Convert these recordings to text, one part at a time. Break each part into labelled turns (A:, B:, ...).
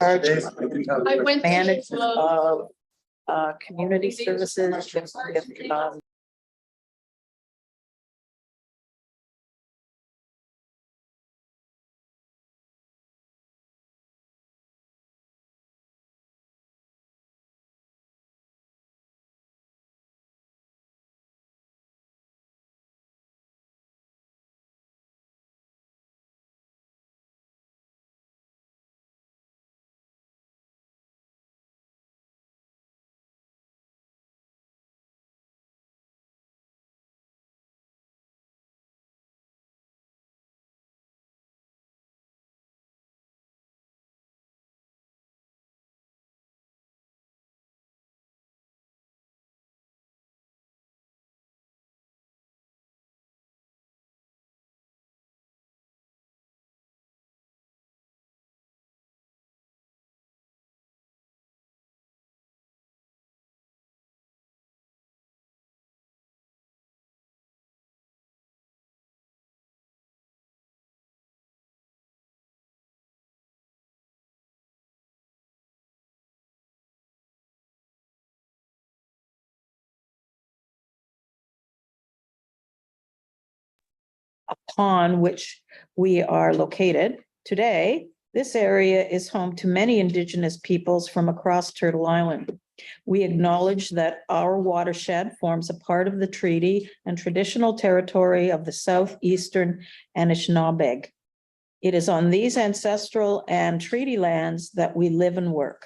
A: I went management of community services with upon which we are located today. This area is home to many Indigenous peoples from across Turtle Island. We acknowledge that our watershed forms a part of the treaty and traditional territory of the Southeastern Anishinaabe. It is on these ancestral and treaty lands that we live and work.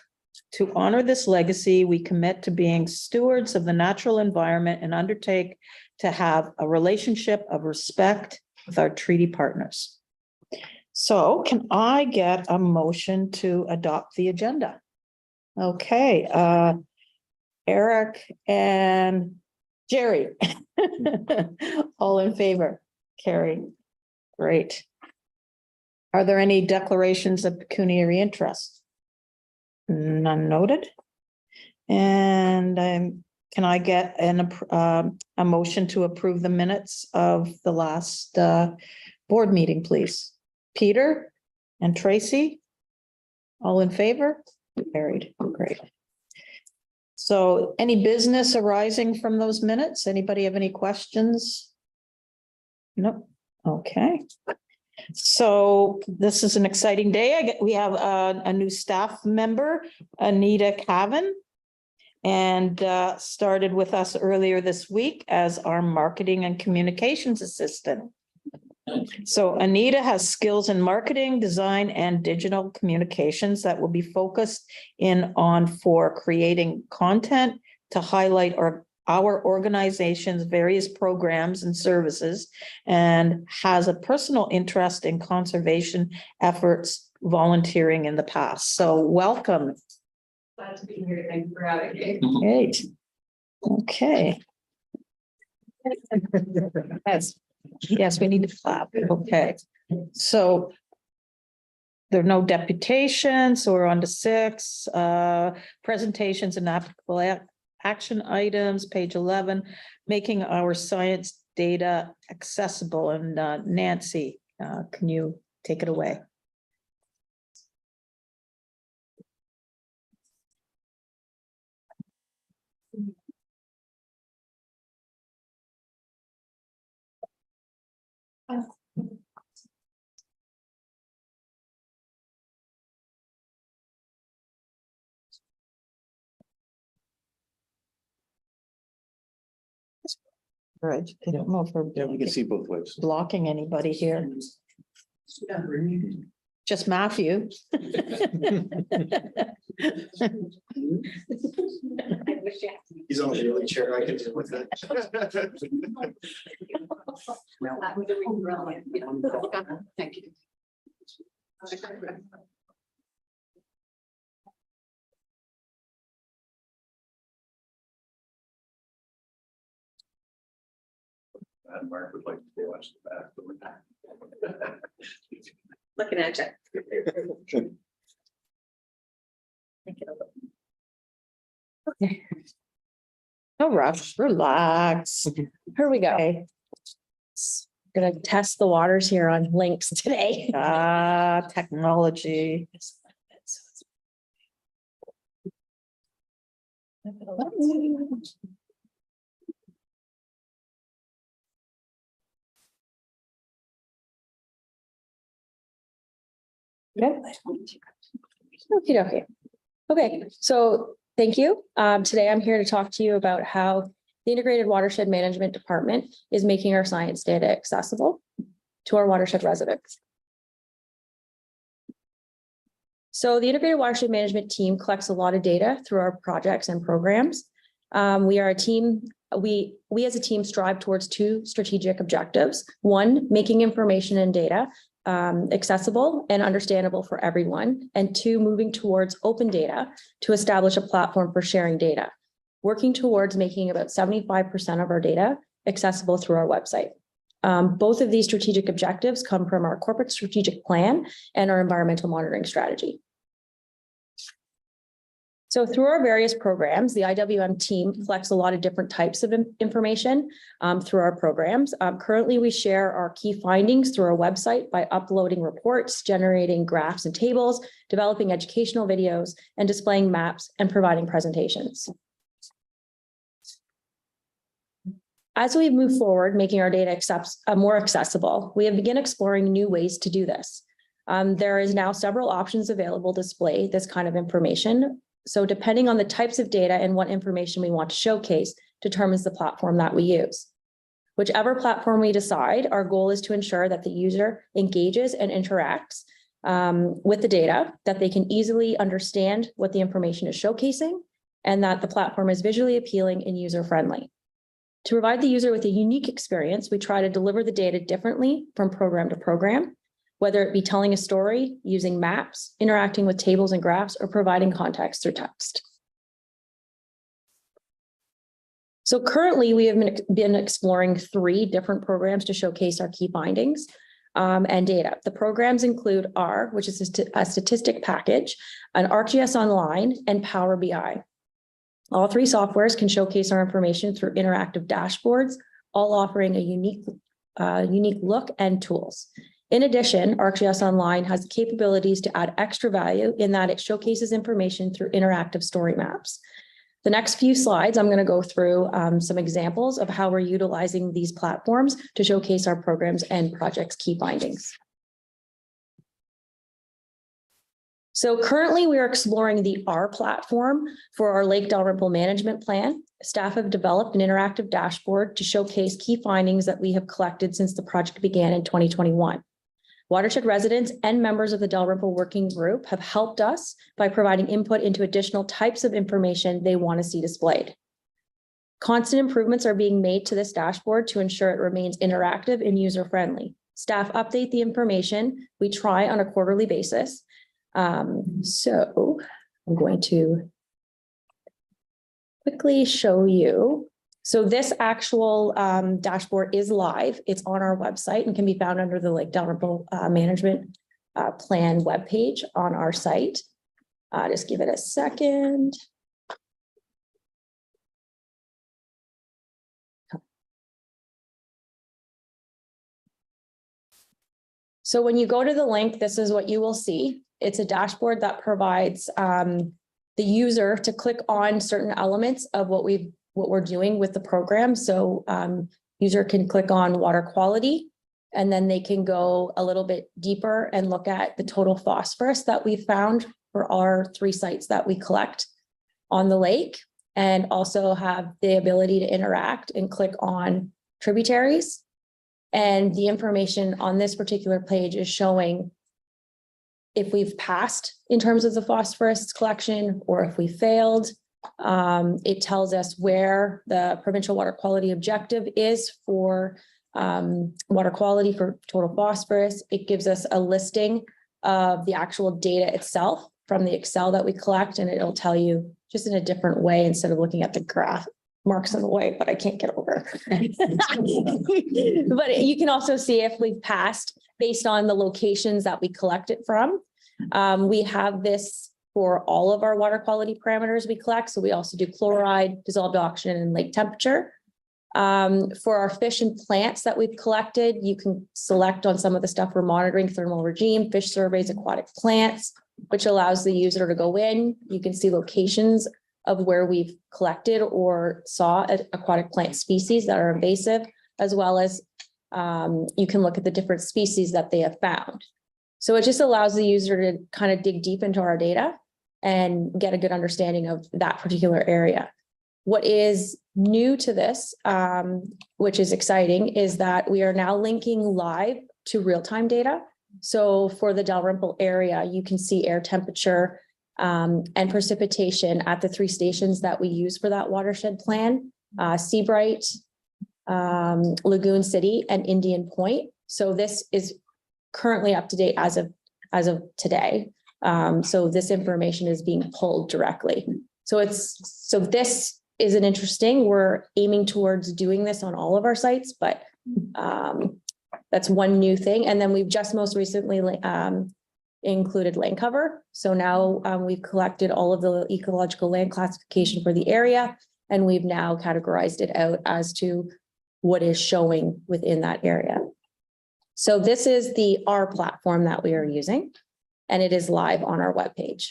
A: To honor this legacy, we commit to being stewards of the natural environment and undertake to have a relationship of respect with our treaty partners. So can I get a motion to adopt the agenda? Okay, Eric and Jerry. All in favor? Carrie. Great. Are there any declarations of pecuniary interest? None noted. And can I get a motion to approve the minutes of the last board meeting, please? Peter and Tracy, all in favor? Carried. Great. So any business arising from those minutes? Anybody have any questions? Nope. Okay. So this is an exciting day. We have a new staff member, Anita Cavan, and started with us earlier this week as our marketing and communications assistant. So Anita has skills in marketing, design, and digital communications that will be focused on for creating content to highlight our organization's various programs and services, and has a personal interest in conservation efforts, volunteering in the past. So welcome.
B: Glad to be here. Thank you for having me.
A: Great. Okay. Yes, we need to clap. Okay. So there are no deputations, so we're on to 6 presentations and applicable action items, page 11, making our science data accessible. And Nancy, can you take it away? Right. I don't know if we're
C: we can see both ways.
A: blocking anybody here. Just Matthew.
B: I wish you had.
C: He's on the early chair. I can deal with that.
B: Thank you.
C: Mark would like to watch the back.
B: Looking at you.
A: Okay. No rush, relax.
D: Here we go.
A: Okay.
D: Gonna test the waters here on links today.
A: Technology.
D: Okay, okay. Okay, so thank you. Today I'm here to talk to you about how the Integrated Watershed Management Department is making our science data accessible to our watershed residents. So the Integrated Watershed Management team collects a lot of data through our projects and programs. We are a team, we as a team strive towards two strategic objectives. One, making information and data accessible and understandable for everyone. And two, moving towards open data to establish a platform for sharing data, working towards making about 75% of our data accessible through our website. Both of these strategic objectives come from our corporate strategic plan and our environmental monitoring strategy. So through our various programs, the IWM team collects a lot of different types of information through our programs. Currently, we share our key findings through our website by uploading reports, generating graphs and tables, developing educational videos, and displaying maps and providing presentations. As we move forward, making our data more accessible, we have begun exploring new ways to do this. There is now several options available to display this kind of information. So depending on the types of data and what information we want to showcase determines the platform that we use. Whichever platform we decide, our goal is to ensure that the user engages and interacts with the data, that they can easily understand what the information is showcasing, and that the platform is visually appealing and user-friendly. To provide the user with a unique experience, we try to deliver the data differently from program to program, whether it be telling a story, using maps, interacting with tables and graphs, or providing context through text. So currently, we have been exploring 3 different programs to showcase our key findings and data. The programs include R, which is a statistic package, an ArcGIS Online, and Power BI. All 3 softwares can showcase our information through interactive dashboards, all offering a unique look and tools. In addition, ArcGIS Online has the capabilities to add extra value in that it showcases information through interactive story maps. The next few slides, I'm going to go through some examples of how we're utilizing these platforms to showcase our programs and projects' key findings. So currently we are exploring the R platform for our Lake Dalrymple Management Plan. Staff have developed an interactive dashboard to showcase key findings that we have collected since the project began in 2021. Watershed residents and members of the Dalrymple Working Group have helped us by providing input into additional types of information they want to see displayed. Constant improvements are being made to this dashboard to ensure it remains interactive and user-friendly. Staff update the information we try on a quarterly basis. So I'm going to quickly show you. So this actual dashboard is live. It's on our website and can be found under the Lake Dalrymple Management Plan webpage on our site. Just give it a second. So when you go to the link, this is what you will see. It's a dashboard that provides the user to click on certain elements of what we're doing with the program. So user can click on water quality, and then they can go a little bit deeper and look at the total phosphorus that we found for our 3 sites that we collect on the lake, and also have the ability to interact and click on tributaries. And the information on this particular page is showing if we've passed in terms of the phosphorus collection or if we failed. It tells us where the provincial water quality objective is for water quality for total phosphorus. It gives us a listing of the actual data itself from the Excel that we collect, and it'll tell you just in a different way instead of looking at the graph marks in the way, but I can't get over. But you can also see if we've passed based on the locations that we collect it from. We have this for all of our water quality parameters we collect. So we also do chloride, dissolved oxygen, and lake temperature. For our fish and plants that we've collected, you can select on some of the stuff we're monitoring: thermal regime, fish surveys, aquatic plants, which allows the user to go in. You can see locations of where we've collected or saw aquatic plant species that are invasive, as well as you can look at the different species that they have found. So it just allows the user to kind of dig deep into our data and get a good understanding of that particular area. What is new to this, which is exciting, is that we are now linking live to real-time data. So for the Dalrymple area, you can see air temperature and precipitation at the 3 stations that we use for that watershed plan, Seabright, Lagoon City, and Indian Point. So this is currently up to date as of today. So this information is being pulled directly. So this is an interesting, we're aiming towards doing this on all of our sites, but that's one new thing. And then we've just most recently included land cover. So now we've collected all of the ecological land classification for the area, and we've now categorized it out as to what is showing within that area. So this is the R platform that we are using, and it is live on our webpage.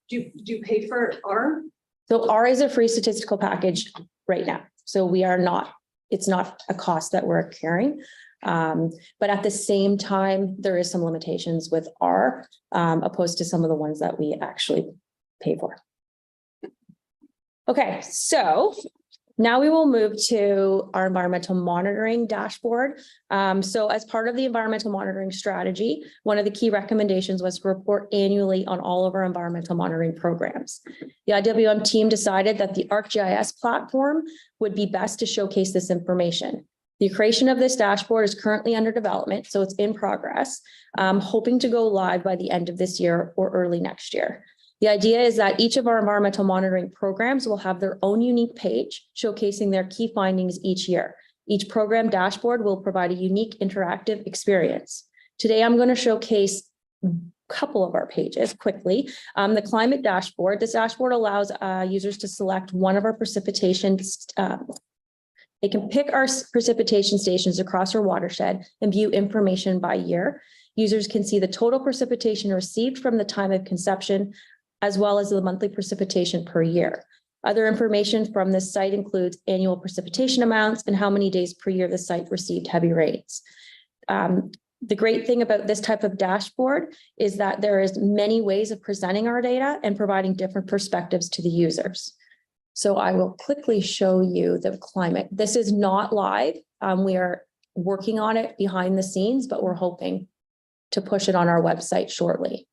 B: Do you pay for R?
D: So R is a free statistical package right now. So we are not, it's not a cost that we're carrying. But at the same time, there is some limitations with R, opposed to some of the ones that we actually pay for. Okay, so now we will move to our environmental monitoring dashboard. So as part of the environmental monitoring strategy, one of the key recommendations was to report annually on all of our environmental monitoring programs. The IWM team decided that the ArcGIS platform would be best to showcase this information. The creation of this dashboard is currently under development, so it's in progress, hoping to go live by the end of this year or early next year. The idea is that each of our environmental monitoring programs will have their own unique page showcasing their key findings each year. Each program dashboard will provide a unique interactive experience. Today, I'm going to showcase a couple of our pages quickly. The climate dashboard. This dashboard allows users to select one of our precipitation. They can pick our precipitation stations across our watershed and view information by year. Users can see the total precipitation received from the time of conception, as well as the monthly precipitation per year. Other information from this site includes annual precipitation amounts and how many days per year the site received heavy rains. The great thing about this type of dashboard is that there is many ways of presenting our data and providing different perspectives to the users. So I will quickly show you the climate. This is not live. We are working on it behind the scenes, but we're hoping to push it on our website shortly.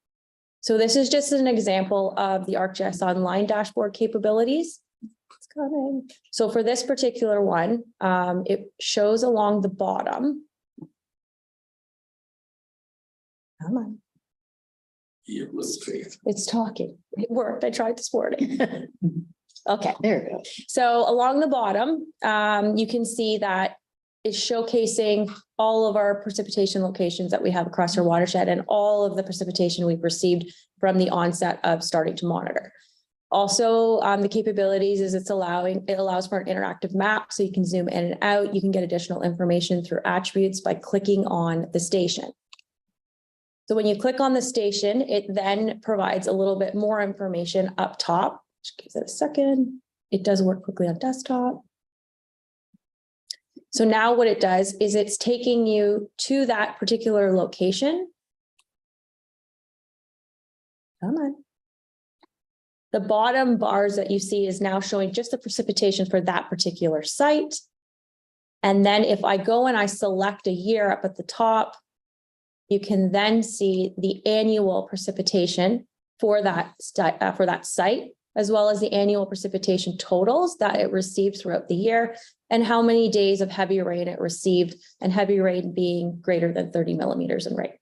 D: So this is just an example of the ArcGIS Online dashboard capabilities. It's coming. So for this particular one, it shows along the bottom. Come on. It's talking. It worked. I tried this morning. Okay,
A: There we go.
D: so along the bottom, you can see that it's showcasing all of our precipitation locations that we have across our watershed and all of the precipitation we've received from the onset of starting to monitor. Also, the capabilities is it allows for an interactive map, so you can zoom in and out. You can get additional information through attributes by clicking on the station. So when you click on the station, it then provides a little bit more information up top. Just gives it a second. It does work quickly on desktop. So now what it does is it's taking you to that particular location. Come on. The bottom bars that you see is now showing just the precipitation for that particular site. And then if I go and I select a year up at the top, you can then see the annual precipitation for that site, as well as the annual precipitation totals that it received throughout the year and how many days of heavy rain it received, and heavy rain being greater than 30 millimeters in rain.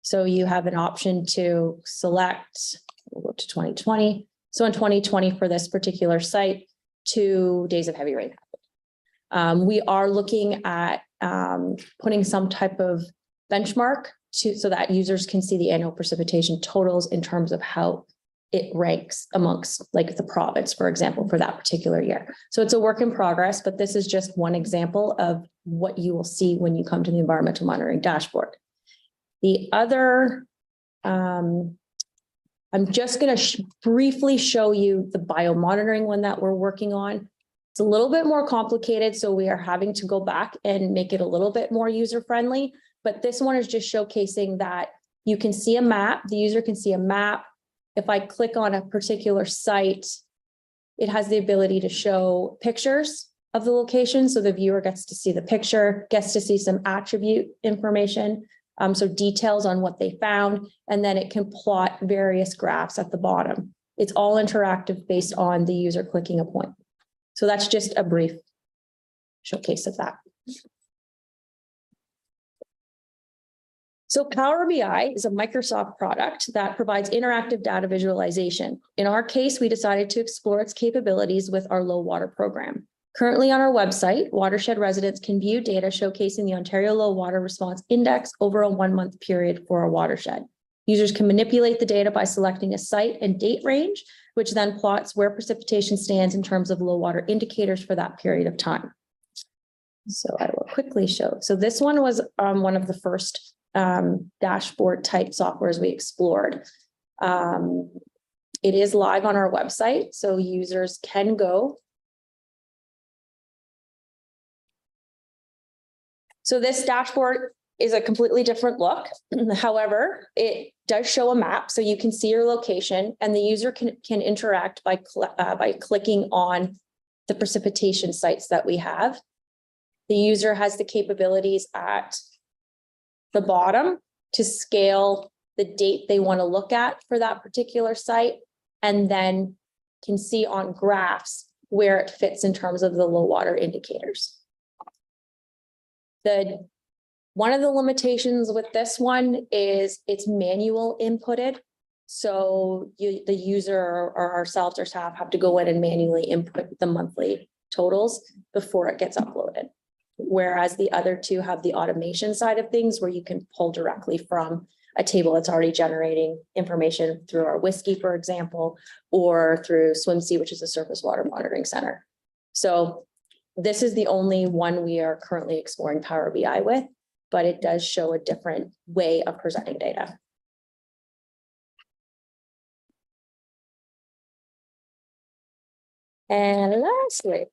D: So you have an option to select, we'll go to 2020. So in 2020 for this particular site, 2 days of heavy rain happened. We are looking at putting some type of benchmark so that users can see the annual precipitation totals in terms of how it ranks amongst like the province, for example, for that particular year. So it's a work in progress, but this is just one example of what you will see when you come to the environmental monitoring dashboard. The other I'm just going to briefly show you the biomonitoring one that we're working on. It's a little bit more complicated, so we are having to go back and make it a little bit more user-friendly. But this one is just showcasing that you can see a map, the user can see a map. If I click on a particular site, it has the ability to show pictures of the location. So the viewer gets to see the picture, gets to see some attribute information, so details on what they found, and then it can plot various graphs at the bottom. It's all interactive based on the user clicking a point. So that's just a brief showcase of that. So Power BI is a Microsoft product that provides interactive data visualization. In our case, we decided to explore its capabilities with our low water program. Currently on our website, watershed residents can view data showcasing the Ontario Low Water Response Index over a 1-month period for our watershed. Users can manipulate the data by selecting a site and date range, which then plots where precipitation stands in terms of low water indicators for that period of time. So I will quickly show. So this one was one of the first dashboard type softwares we explored. It is live on our website, so users can go. So this dashboard is a completely different look. However, it does show a map, so you can see your location, and the user can interact by clicking on the precipitation sites that we have. The user has the capabilities at the bottom to scale the date they want to look at for that particular site, and then can see on graphs where it fits in terms of the low water indicators. One of the limitations with this one is it's manual inputted. So the user or ourselves or staff have to go in and manually input the monthly totals before it gets uploaded. Whereas the other two have the automation side of things where you can pull directly from a table that's already generating information through our Whiskey, for example, or through SwimSea, which is a surface water monitoring center. So this is the only one we are currently exploring Power BI with, but it does show a different way of presenting data. And lastly,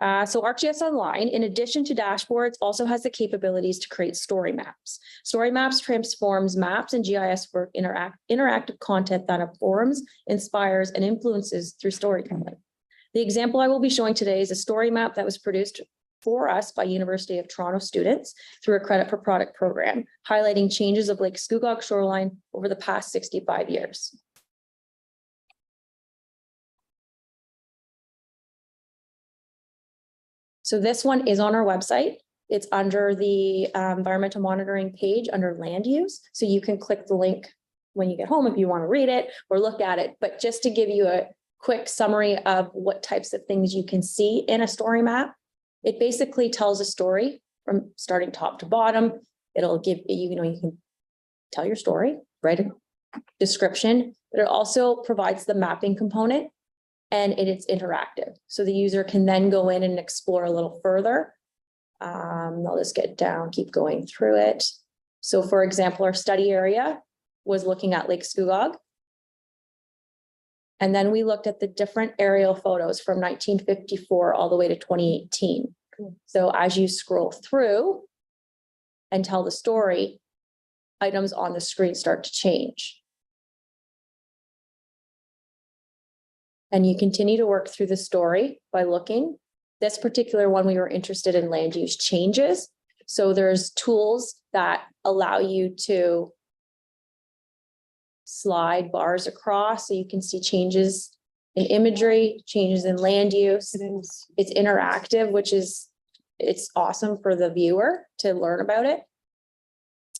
D: so ArcGIS Online, in addition to dashboards, also has the capabilities to create story maps. Story maps transforms maps and GIS work interactive content that informs, inspires, and influences through storytelling. The example I will be showing today is a story map that was produced for us by University of Toronto students through a credit for product program, highlighting changes of Lake Scugog shoreline over the past 65 years. So this one is on our website. It's under the environmental monitoring page under land use. So you can click the link when you get home if you want to read it or look at it. But just to give you a quick summary of what types of things you can see in a story map, it basically tells a story from starting top to bottom. It'll give you, you can tell your story, write a description, but it also provides the mapping component. And it's interactive. So the user can then go in and explore a little further. I'll just get down, keep going through it. So for example, our study area was looking at Lake Scugog. And then we looked at the different aerial photos from 1954 all the way to 2018. So as you scroll through and tell the story, items on the screen start to change. And you continue to work through the story by looking. This particular one, we were interested in land use changes. So there's tools that allow you to slide bars across so you can see changes in imagery, changes in land use. It's interactive, which is, it's awesome for the viewer to learn about it.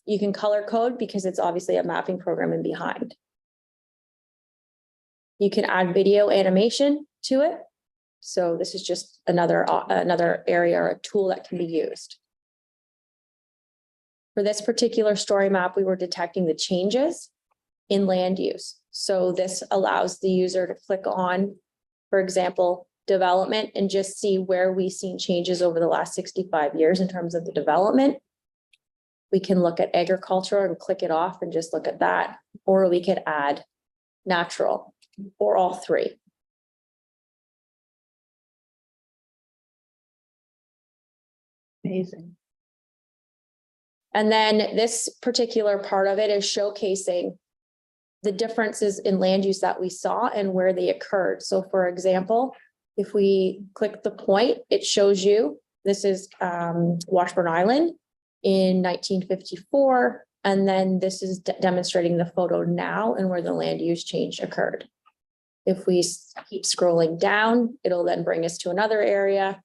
D: You can color code because it's obviously a mapping program in behind. You can add video animation to it. So this is just another area or a tool that can be used. For this particular story map, we were detecting the changes in land use. So this allows the user to click on, for example, development and just see where we've seen changes over the last 65 years in terms of the development. We can look at agriculture and click it off and just look at that, or we could add natural, or all three.
A: Amazing.
D: And then this particular part of it is showcasing the differences in land use that we saw and where they occurred. So for example, if we click the point, it shows you, this is Washburn Island in 1954. And then this is demonstrating the photo now and where the land use change occurred. If we keep scrolling down, it'll then bring us to another area.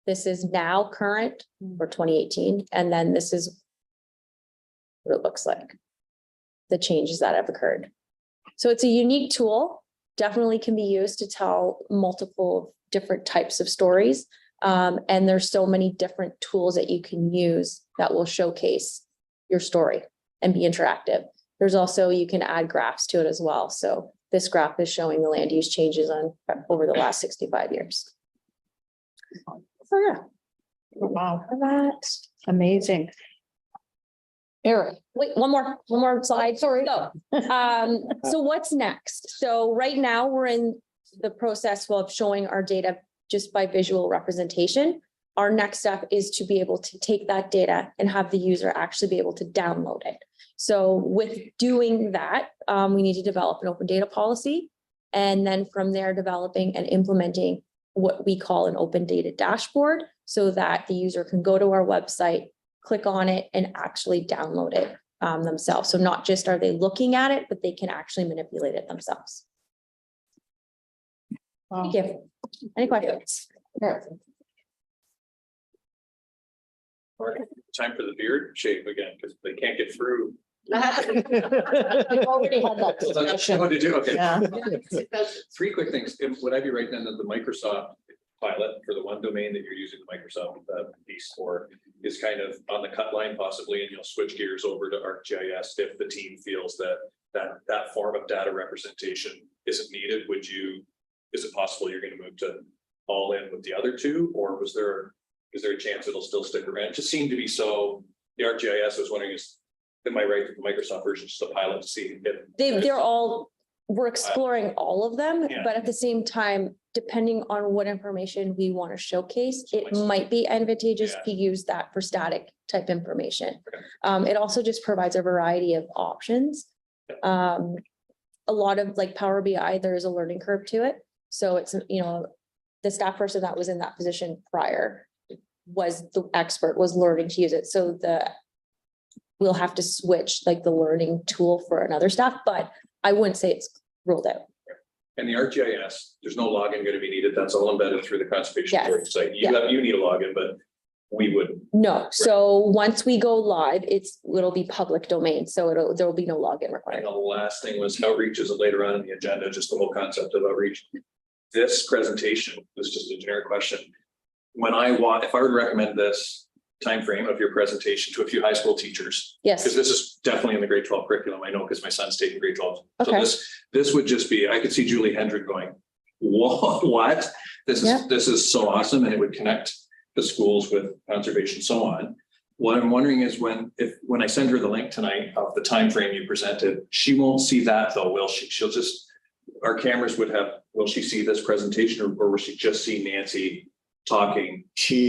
D: This is now current for 2018. And then this is what it looks like, the changes that have occurred. So it's a unique tool, definitely can be used to tell multiple different types of stories. And there's so many different tools that you can use that will showcase your story and be interactive. There's also, you can add graphs to it as well. So this graph is showing the land use changes over the last 65 years. So yeah.
A: Wow,
D: That.
A: amazing. Eric,
D: Wait, one more slide. Sorry. So what's next? So right now we're in the process of showing our data just by visual representation. Our next step is to be able to take that data and have the user actually be able to download it. So with doing that, we need to develop an open data policy. And then from there, developing and implementing what we call an open data dashboard so that the user can go to our website, click on it and actually download it themselves. So not just are they looking at it, but they can actually manipulate it themselves.
A: wow.
D: Thank you. Any questions?
C: Time for the beard shave again, because they can't get through.
D: We've already had that discussion.
C: Oh, did you? Okay.
A: Yeah.
C: Three quick things. Would I be right then that the Microsoft pilot for the one domain that you're using the Microsoft piece for is kind of on the cut line possibly, and you'll switch gears over to ArcGIS if the team feels that form of data representation isn't needed? Is it possible you're going to move to all in with the other two, or is there a chance it'll still stick around? It just seemed to be so. The ArcGIS, I was wondering, am I right that the Microsoft version is just a pilot to see if
D: We're exploring all of them,
C: Yeah.
D: but at the same time, depending on what information we want to showcase, it might be advantageous to use that for static type information. It also just provides a variety of options. A lot of like Power BI, there is a learning curve to it. So it's, the staff person that was in that position prior was the expert, was learning to use it. So we'll have to switch like the learning tool for another staff, but I wouldn't say it's ruled out.
C: And the ArcGIS, there's no login going to be needed. That's all embedded through the conservation
D: Yes.
C: authority site. You need a login, but we wouldn't.
D: No, so once we go live, it'll be public domain, so there will be no login
C: And
D: required.
C: the last thing was outreach is later on in the agenda, just the whole concept of outreach. This presentation was just a generic question. If I were to recommend this timeframe of your presentation to a few high school teachers, because
D: Yes,
C: this is definitely in the grade 12 curriculum, I know because my son's taking grade 12.
D: Okay.
C: So this would just be, I could see Julie Hendrick going, what? This is so awesome, and it would connect the schools with conservation, so on. What I'm wondering is when I send her the link tonight of the time frame you presented, she won't see that though, will she? Our cameras will she see this presentation, or will she just see Nancy talking?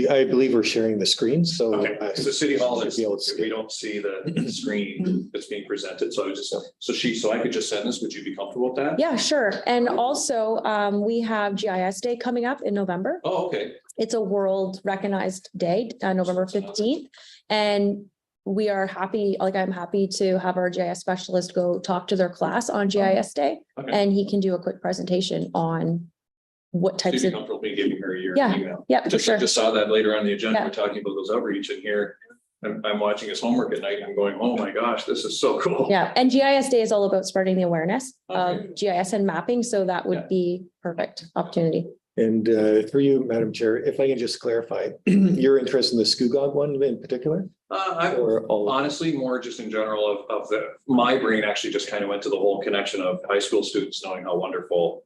E: I believe we're sharing the screen, so.
C: Okay, because the city hall
E: should
C: is,
E: be able to see
C: we
E: it.
C: don't see the screen that's being presented, so I was just, so I could just send this, would you be comfortable with that?
D: yeah, sure. And also, we have GIS Day coming up in November.
C: Oh, okay.
D: It's a world recognized day, November 15th. And we are happy, I'm happy to have our GIS specialist go talk to their class on GIS Day.
C: Okay.
D: And he can do a quick presentation on what
C: So you'd
D: types
C: be
D: of,
C: comfortable me giving her your
D: Yeah.
C: email?
D: yeah, for
C: I
D: sure.
C: just saw that later on the agenda,
D: Yeah.
C: we're talking about those outreach, and here I'm watching his homework at night, and I'm going, oh my gosh, this is so cool.
D: Yeah, and GIS Day is all about spreading the awareness
C: Okay.
D: of GIS and mapping, so that
C: Yeah.
D: would be perfect opportunity.
E: And through you, Madam Chair, if I can just clarify, your interest in the Scugog one in particular? Or all?
C: Honestly, more just in general my brain actually just kind of went to the whole connection of high school students knowing how wonderful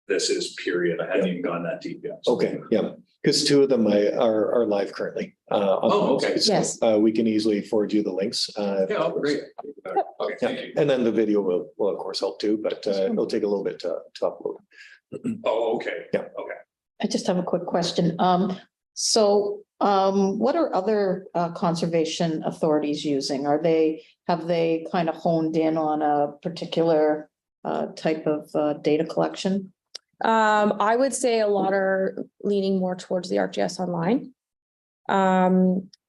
C: this is period. I hadn't even gone that deep yet. So-
E: Okay, yeah, because two of them are live currently.
C: Oh, okay.
E: So,
D: Yes.
E: we can easily forward you the links.
C: Yeah, oh, great. Okay,
E: Yeah,
C: thank you.
E: and then the video will of course help too, but it'll take a little bit to upload.
C: Oh, okay.
E: Yeah.
C: Okay.
A: I just have a quick question. What are other conservation authorities using? Have they kind of honed in on a particular type of data collection?
D: I would say a lot are leaning more towards the ArcGIS Online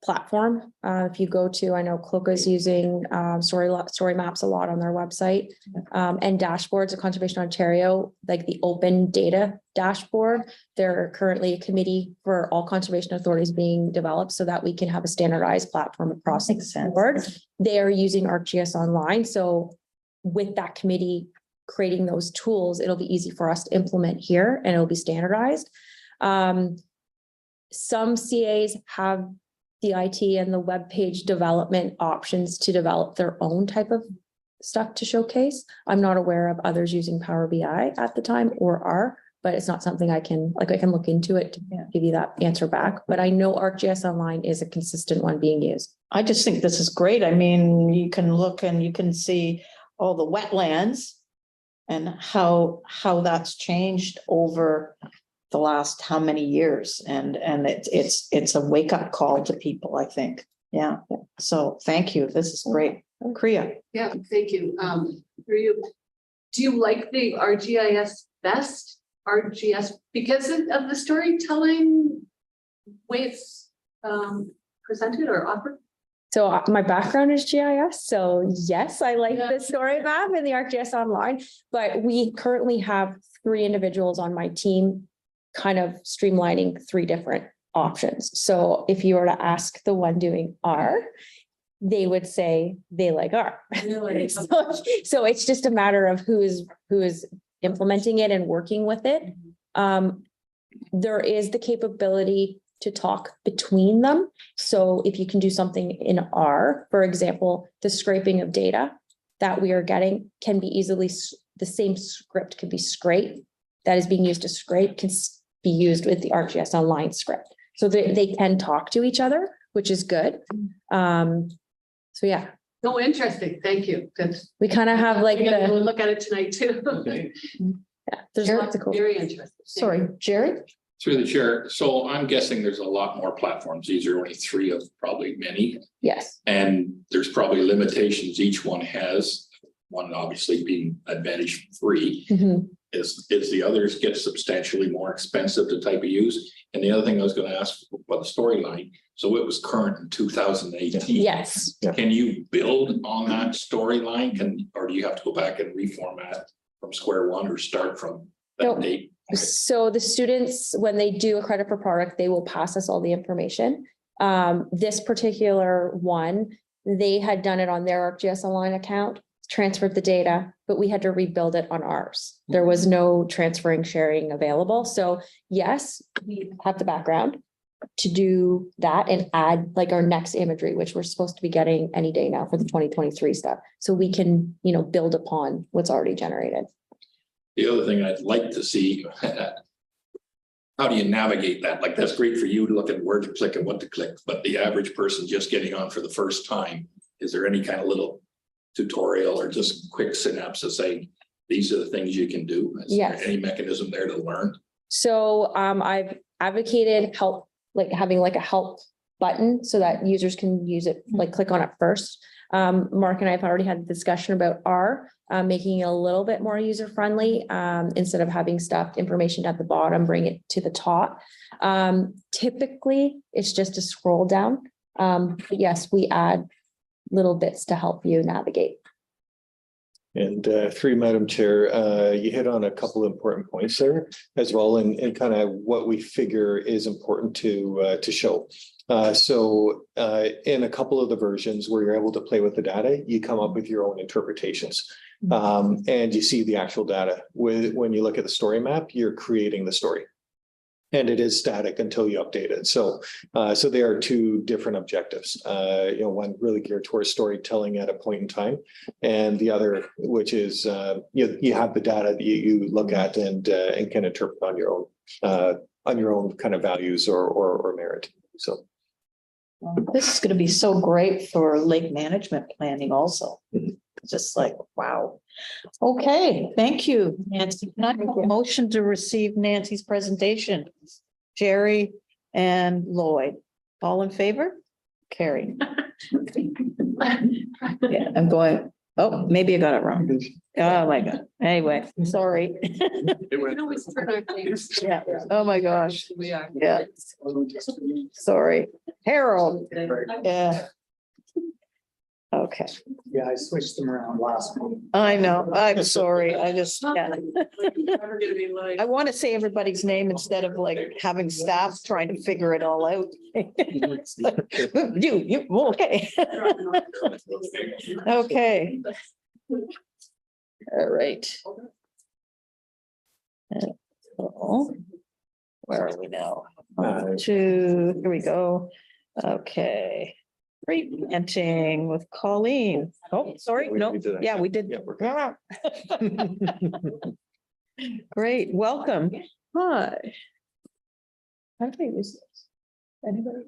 D: platform. If you go to, I know Cloca is using story maps a lot on their website, and dashboards at Conservation Ontario, like the open data dashboard. They're currently a committee for all conservation authorities being developed so that we can have a standardized platform across the
A: Makes sense.
D: board. They are using ArcGIS Online, so with that committee creating those tools, it'll be easy for us to implement here and it'll be standardized. Some CAs have the IT and the web page development options to develop their own type of stuff to showcase. I'm not aware of others using Power BI at the time or are, but it's not something I can look into it to give you that answer back. But I know ArcGIS Online is a consistent one being used.
A: I just think this is great. I mean, you can look and you can see all the wetlands and how that's changed over the last how many years, and it's a wake-up call to people, I think. Yeah, so thank you. This is great. Kriya.
B: Yeah, thank you. For you, do you like the RGIS best? RGS because of the storytelling way it's presented or offered?
D: So my background is GIS, so yes, I like
B: Yeah.
D: the story map and the ArcGIS Online, but we currently have 3 individuals on my team kind of streamlining 3 different options. So if you were to ask the one doing R, they would say they like R.
B: Really?
D: So it's just a matter of who is implementing it and working with it. There is the capability to talk between them. So if you can do something in R, for example, the scraping of data that we are getting can be easily, the same script could be scrape that is being used to scrape can be used with the ArcGIS Online script. So they can talk to each other, which is good. So yeah,
B: Oh, interesting. Thank you. Good.
D: we kind of have like
B: I'm gonna go
D: the,
B: look at it tonight too.
C: Okay.
D: yeah, there's lots of cool.
B: Very interesting.
A: Sorry, Jerry?
F: Through the chair, so I'm guessing there's a lot more platforms. These are only 3 of probably many,
D: Yes,
F: and there's probably limitations each one has. One obviously being advantage free,
D: Mhm.
F: is the others get substantially more expensive to type of use. And the other thing I was gonna ask about the storyline, so it was current in 2018.
D: yes.
F: Can you build on that storyline? Or do you have to go back and reformat from square one or start from
D: Nope.
F: that date?
D: So the students, when they do a credit for product, they will pass us all the information. This particular one, they had done it on their ArcGIS Online account, transferred the data, but we had to rebuild it on ours. There was no transferring, sharing available. So yes, we have the background to do that and add like our next imagery, which we're supposed to be getting any day now for the 2023 stuff. So we can, build upon what's already generated.
F: The other thing I'd like to see, how do you navigate that? Like, that's great for you to look at where to click and what to click, but the average person just getting on for the first time, is there any kind of little tutorial or just quick synopsis saying, these are the things you can do? Is there
D: Yes.
F: any mechanism there to learn?
D: So I've advocated help, like having like a help button so that users can use it, like click on it first. Mark and I have already had a discussion about R, making it a little bit more user friendly. Instead of having information at the bottom, bring it to the top. Typically, it's just a scroll down. But yes, we add little bits to help you navigate.
E: And through Madam Chair, you hit on a couple of important points there as well, and kind of what we figure is important to show. So in a couple of the versions where you're able to play with the data, you come up with your own interpretations. And you see the actual data. When you look at the story map, you're creating the story. And it is static until you update it. So, so they are two different objectives. One really geared towards storytelling at a point in time, and the other, which is you have the data that you look at and can interpret on your own kind of values or merit. So.
A: This is going to be so great for lake management planning also. Just like, wow. Okay, thank you, Nancy. Can I have a motion to receive Nancy's presentation? Jerry and Lloyd, all in favor? Carrie. Yeah, I'm going, oh, maybe I got it wrong. Oh, my God. Anyway, sorry.
C: It
B: We
C: went.
B: can always turn our things.
A: Yeah, oh, my gosh.
B: We are.
A: Yeah, sorry. Harold. Yeah. Okay,
G: Yeah, I switched them around last week.
A: I know. I'm sorry. I just, yeah.
B: Never gonna be like.
A: I want to say everybody's name instead of like having staff trying to figure it all out. You, okay. Okay. All right. So, where are we now? Here we go. Okay. Replanting with Colleen. Oh, sorry, no, yeah, we did.
E: Yeah, we're
A: Great, welcome. Hi. How do I use this? Anybody?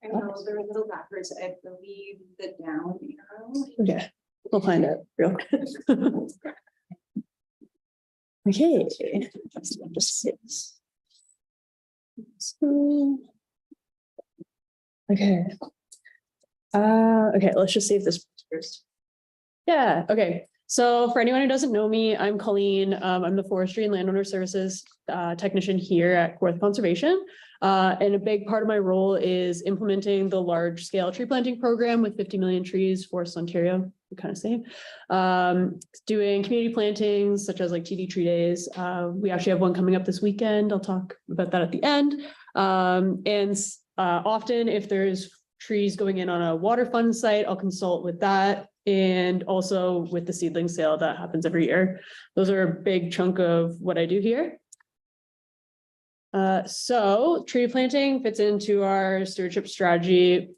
H: I know they're a little backwards. I believe the down arrow.
A: Okay, we'll find out real quick. Okay. Just six. Okay.
I: Okay, let's just see if this works first. Yeah, okay. So for anyone who doesn't know me, I'm Colleen. I'm the Forestry and Landowner Services technician here at Kawartha Conservation. And a big part of my role is implementing the large scale tree planting program with 50 million trees, Forest Ontario, kind of same. Doing community plantings such as like TD Tree Days. We actually have one coming up this weekend. I'll talk about that at the end. Often if there's trees going in on a water fund site, I'll consult with that, and also with the seedling sale that happens every year. Those are a big chunk of what I do here. So tree planting fits into our stewardship strategy.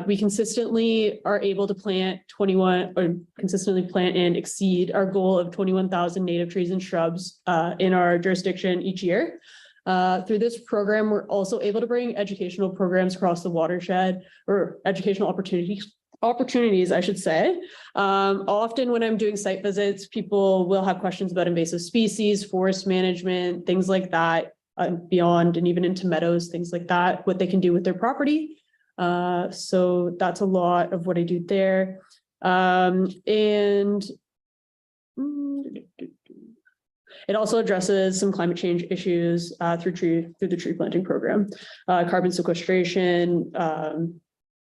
I: We consistently are able to plant and exceed our goal of 21,000 native trees and shrubs in our jurisdiction each year. Through this program, we're also able to bring educational programs across the watershed, or educational opportunities, I should say. Often when I'm doing site visits, people will have questions about invasive species, forest management, things like that, beyond and even into meadows, things like that, what they can do with their property. So that's a lot of what I do there. It also addresses some climate change issues through the tree planting program, carbon sequestration,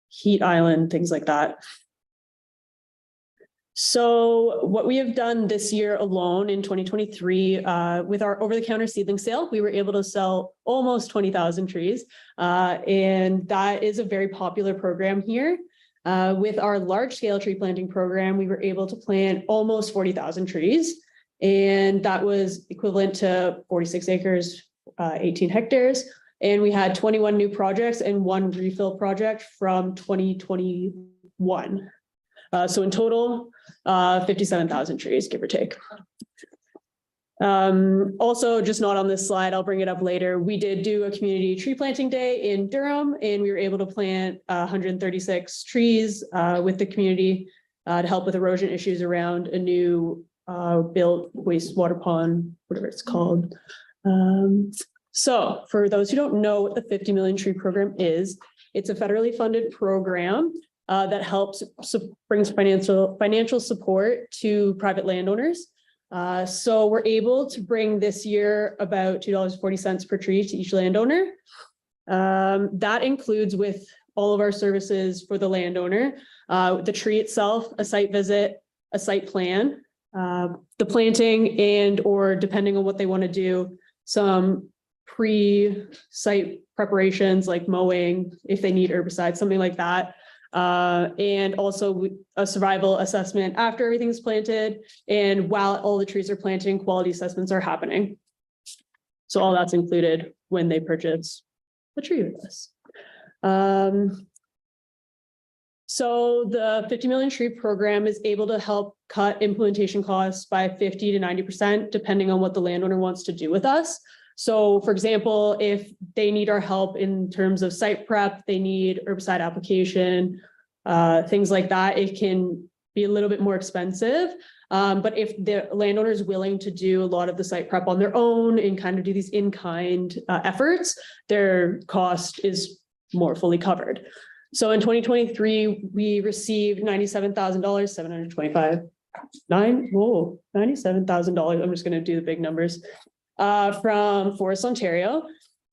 I: heat island, things like that. So what we have done this year alone in 2023 with our over-the-counter seedling sale, we were able to sell almost 20,000 trees. And that is a very popular program here. With our large-scale tree planting program, we were able to plant almost 40,000 trees. And that was equivalent to 46 acres, 18 hectares. And we had 21 new projects and one refill project from 2021. So in total, 57,000 trees, give or take. Also, just not on this slide, I'll bring it up later. We did do a community tree planting day in Durham, and we were able to plant 136 trees with the community to help with erosion issues around a new built wastewater pond, whatever it's called. So for those who don't know what the 50 million tree program is, it's a federally funded program that helps brings financial support to private landowners. So we're able to bring this year about $2.40 per tree to each landowner. That includes with all of our services for the landowner, the tree itself, a site visit, a site plan, the planting, and or depending on what they want to do, some pre-site preparations like mowing, if they need herbicides, something like that. And also a survival assessment after everything's planted, and while all the trees are planting, quality assessments are happening. So all that's included when they purchase a tree with us. So the 50 million tree program is able to help cut implementation costs by 50 to 90%, depending on what the landowner wants to do with us. So for example, if they need our help in terms of site prep, they need herbicide application, things like that, it can be a little bit more expensive. But if the landowner is willing to do a lot of the site prep on their own and kind of do these in-kind efforts, their cost is more fully covered. So in 2023, we received $97,000, $97,000. I'm just going to do the big numbers from Forest Ontario.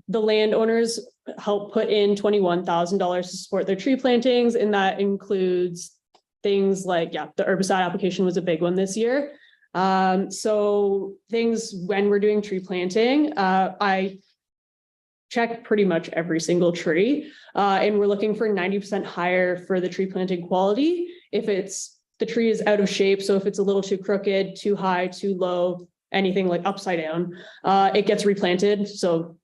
I: The landowners helped put in $21,000 to support their tree plantings, and that includes things like, the herbicide application was a big one this year. So things when we're doing tree planting, I check pretty much every single tree, and we're looking for 90% higher for the tree planting quality. If the tree is out of shape, so if it's a little too crooked, too high, too low, anything like upside down, it gets replanted. So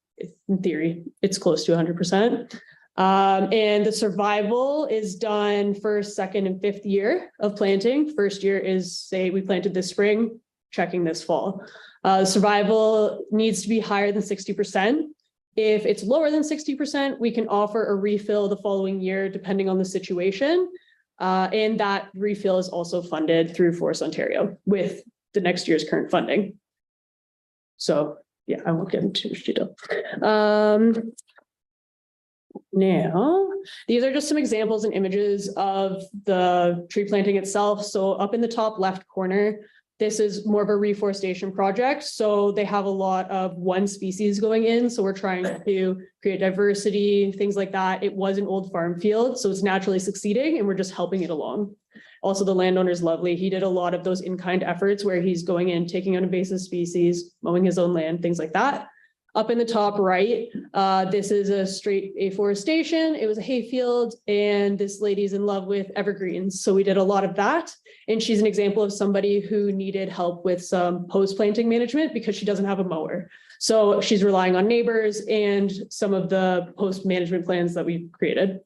I: in theory, it's close to 100%. And the survival is done first, second, and fifth year of planting. First year is, say, we planted this spring, checking this fall. Survival needs to be higher than 60%. If it's lower than 60%, we can offer a refill the following year, depending on the situation. And that refill is also funded through Forest Ontario with the next year's current funding. So I won't get into too much detail. Now, these are just some examples and images of the tree planting itself. So up in the top left corner, this is more of a reforestation project. So they have a lot of one species going in. So we're trying to create diversity, things like that. It was an old farm field, so it's naturally succeeding and we're just helping it along. Also, the landowner's lovely. He did a lot of those in-kind efforts where he's going in, taking on invasive species, mowing his own land, things like that. Up in the top right, this is a straight afforestation. It was a hayfield, and this lady's in love with evergreens. So we did a lot of that. And she's an example of somebody who needed help with some post-planting management because she doesn't have a mower. So she's relying on neighbors and some of the post-management plans that we created.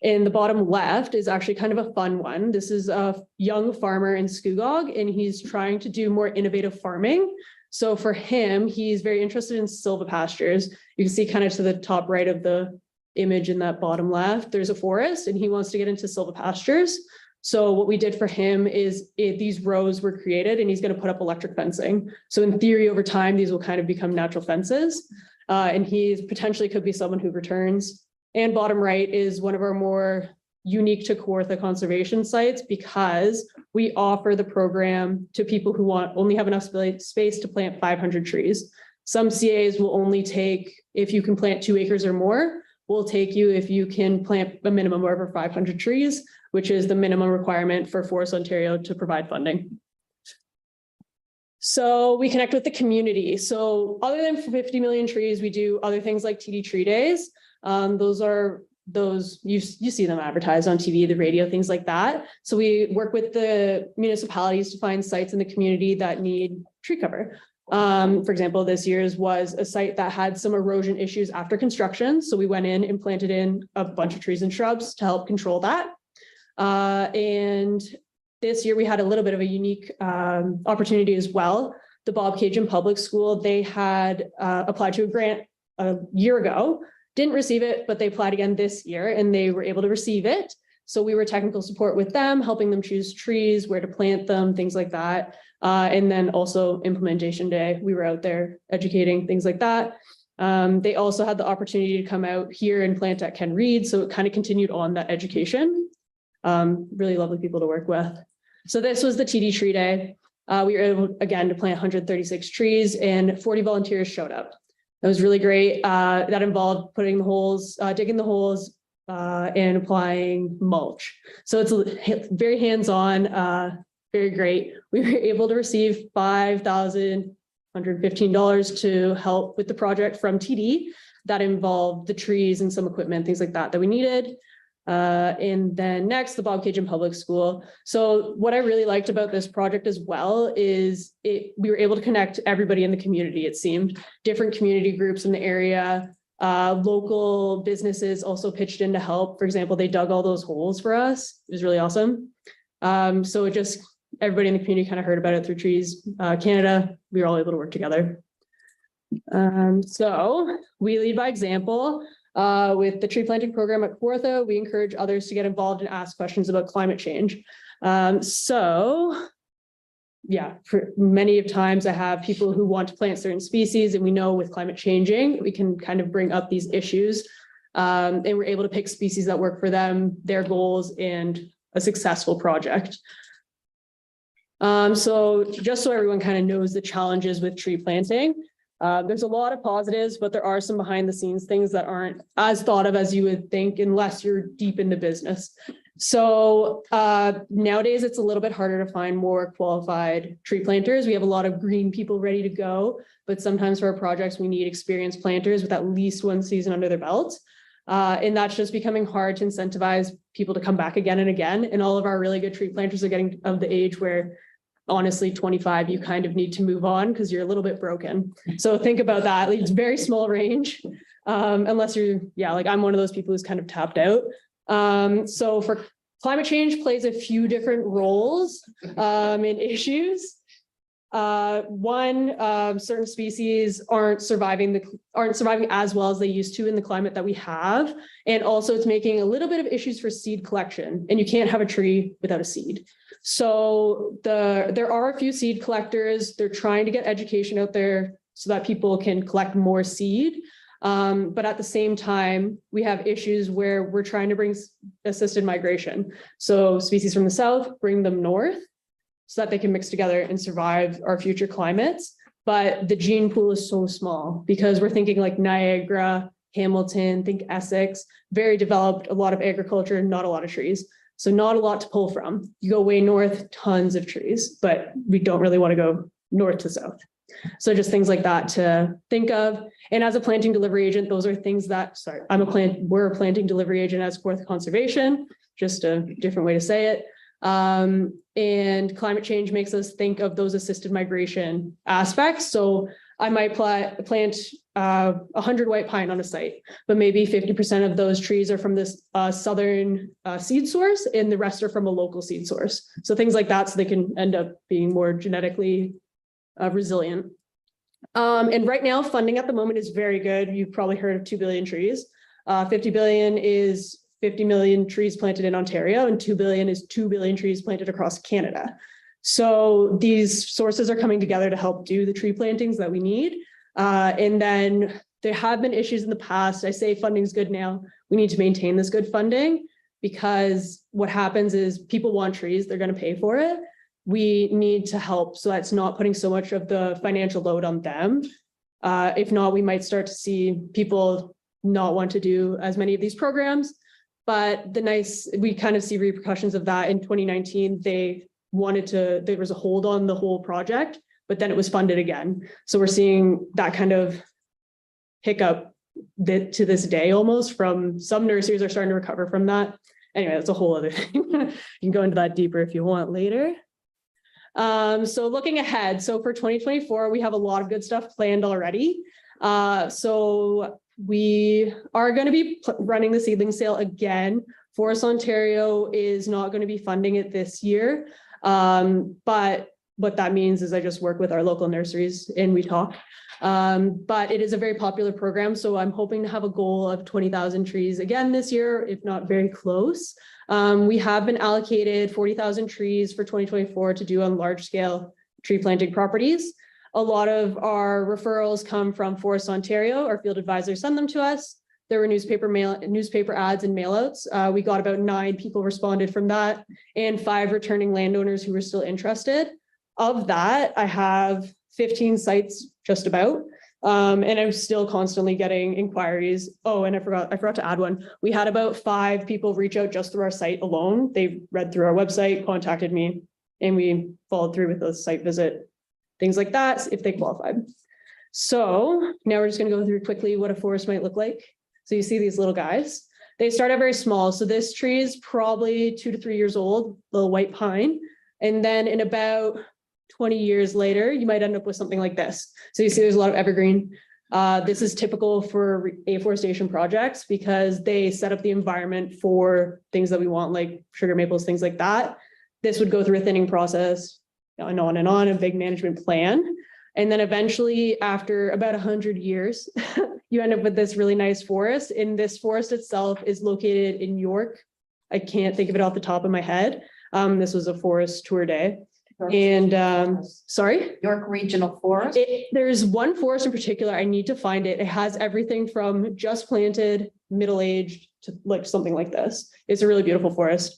I: In the bottom left is actually kind of a fun one. This is a young farmer in Scugog, and he's trying to do more innovative farming. So for him, he's very interested in silvopastures. You can see kind of to the top right of the image in that bottom left, there's a forest, and he wants to get into silvopastures. So what we did for him is these rows were created, and he's going to put up electric fencing. So in theory, over time, these will kind of become natural fences. And he potentially could be someone who returns. And bottom right is one of our more unique to Kawartha Conservation sites, because we offer the program to people who only have enough space to plant 500 trees. Some CAs will only take, if you can plant 2 acres or more, will take you if you can plant a minimum of over 500 trees, which is the minimum requirement for Forest Ontario to provide funding. So we connect with the community. So other than 50 million trees, we do other things like TD Tree Days. Those you see them advertised on TV, the radio, things like that. So we work with the municipalities to find sites in the community that need tree cover. For example, this year's was a site that had some erosion issues after construction. So we went in and planted in a bunch of trees and shrubs to help control that. And this year we had a little bit of a unique opportunity as well. The Bob Cajun Public School, they had applied to a grant a year ago. Didn't receive it, but they applied again this year and they were able to receive it. So we were technical support with them, helping them choose trees, where to plant them, things like that. And then also implementation day, we were out there educating, things like that. They also had the opportunity to come out here and plant at Ken Reed. So it kind of continued on that education. Really lovely people to work with. So this was the TD Tree Day. We were able, again, to plant 136 trees and 40 volunteers showed up. That was really great. That involved putting the holes, digging the holes, and applying mulch. So it's very hands-on, very great. We were able to receive $5,115 to help with the project from TD. That involved the trees and some equipment, things like that we needed. And then next, the Bob Cajun Public School. So what I really liked about this project as well is we were able to connect everybody in the community, it seemed. Different community groups in the area. Local businesses also pitched in to help. For example, they dug all those holes for us. It was really awesome. So it just, everybody in the community kind of heard about it through Trees Canada. We were all able to work together. So we lead by example. With the tree planting program at Kawartha, we encourage others to get involved and ask questions about climate change. So yeah, for many of times I have people who want to plant certain species, and we know with climate changing, we can kind of bring up these issues. And we're able to pick species that work for them, their goals, and a successful project. So just so everyone kind of knows the challenges with tree planting, there's a lot of positives, but there are some behind the scenes things that aren't as thought of as you would think unless you're deep in the business. So nowadays it's a little bit harder to find more qualified tree planters. We have a lot of green people ready to go, but sometimes for our projects, we need experienced planters with at least one season under their belt. And that's just becoming hard to incentivize people to come back again and again. And all of our really good tree planters are getting of the age where honestly 25, you kind of need to move on because you're a little bit broken. So think about that. It's very small range. Unless you're, yeah, like I'm one of those people who's kind of tapped out. So for climate change plays a few different roles and issues. Certain species aren't surviving as well as they used to in the climate that we have. And also it's making a little bit of issues for seed collection, and you can't have a tree without a seed. So there are a few seed collectors. They're trying to get education out there so that people can collect more seed. But at the same time, we have issues where we're trying to bring assisted migration. So species from the south, bring them north so that they can mix together and survive our future climates. But the gene pool is so small because we're thinking like Niagara, Hamilton, think Essex, very developed, a lot of agriculture, not a lot of trees. So not a lot to pull from. You go way north, tons of trees, but we don't really want to go north to south. So just things like that to think of. And as a planting delivery agent, those are things that, we're a planting delivery agent as Kawartha Conservation, just a different way to say it. And climate change makes us think of those assisted migration aspects. So I might plant 100 white pine on a site, but maybe 50% of those trees are from this southern seed source and the rest are from a local seed source. So things like that, so they can end up being more genetically resilient. And right now funding at the moment is very good. You've probably heard of 2 billion trees. 50 billion is 50 million trees planted in Ontario, and 2 billion is 2 billion trees planted across Canada. So these sources are coming together to help do the tree plantings that we need. And then there have been issues in the past. I say funding's good now. We need to maintain this good funding because what happens is people want trees, they're going to pay for it. We need to help so that's not putting so much of the financial load on them. If not, we might start to see people not want to do as many of these programs. But we kind of see repercussions of that. In 2019, there was a hold on the whole project, but then it was funded again. So we're seeing that kind of hiccup to this day almost from some nurseries are starting to recover from that. Anyway, that's a whole other thing. You can go into that deeper if you want later. So looking ahead, so for 2024, we have a lot of good stuff planned already. So we are going to be running the seedling sale again. Forest Ontario is not going to be funding it this year. But what that means is I just work with our local nurseries and we talk. But it is a very popular program. So I'm hoping to have a goal of 20,000 trees again this year, if not very close. We have been allocated 40,000 trees for 2024 to do on large scale tree planting properties. A lot of our referrals come from Forest Ontario. Our field advisors send them to us. There were newspaper ads and mailouts. We got about 9 people responded from that and 5 returning landowners who were still interested. Of that, I have 15 sites just about. And I'm still constantly getting inquiries. Oh, and I forgot to add one. We had about 5 people reach out just through our site alone. They read through our website, contacted me, and we followed through with a site visit, things like that, if they qualified. So now we're just going to go through quickly what a forest might look like. So you see these little guys. They start out very small. So this tree is probably 2 to 3 years old, little white pine. And then in about 20 years later, you might end up with something like this. So you see there's a lot of evergreen. This is typical for afforestation projects because they set up the environment for things that we want, like sugar maples, things like that. This would go through a thinning process and on, a big management plan. And then eventually, after about 100 years, you end up with this really nice forest. And this forest itself is located in York. I can't think of it off the top of my head. This was a forest tour day. And sorry?
A: York Regional Forest.
I: There's one forest in particular, I need to find it. It has everything from just planted, middle-aged to like something like this. It's a really beautiful forest.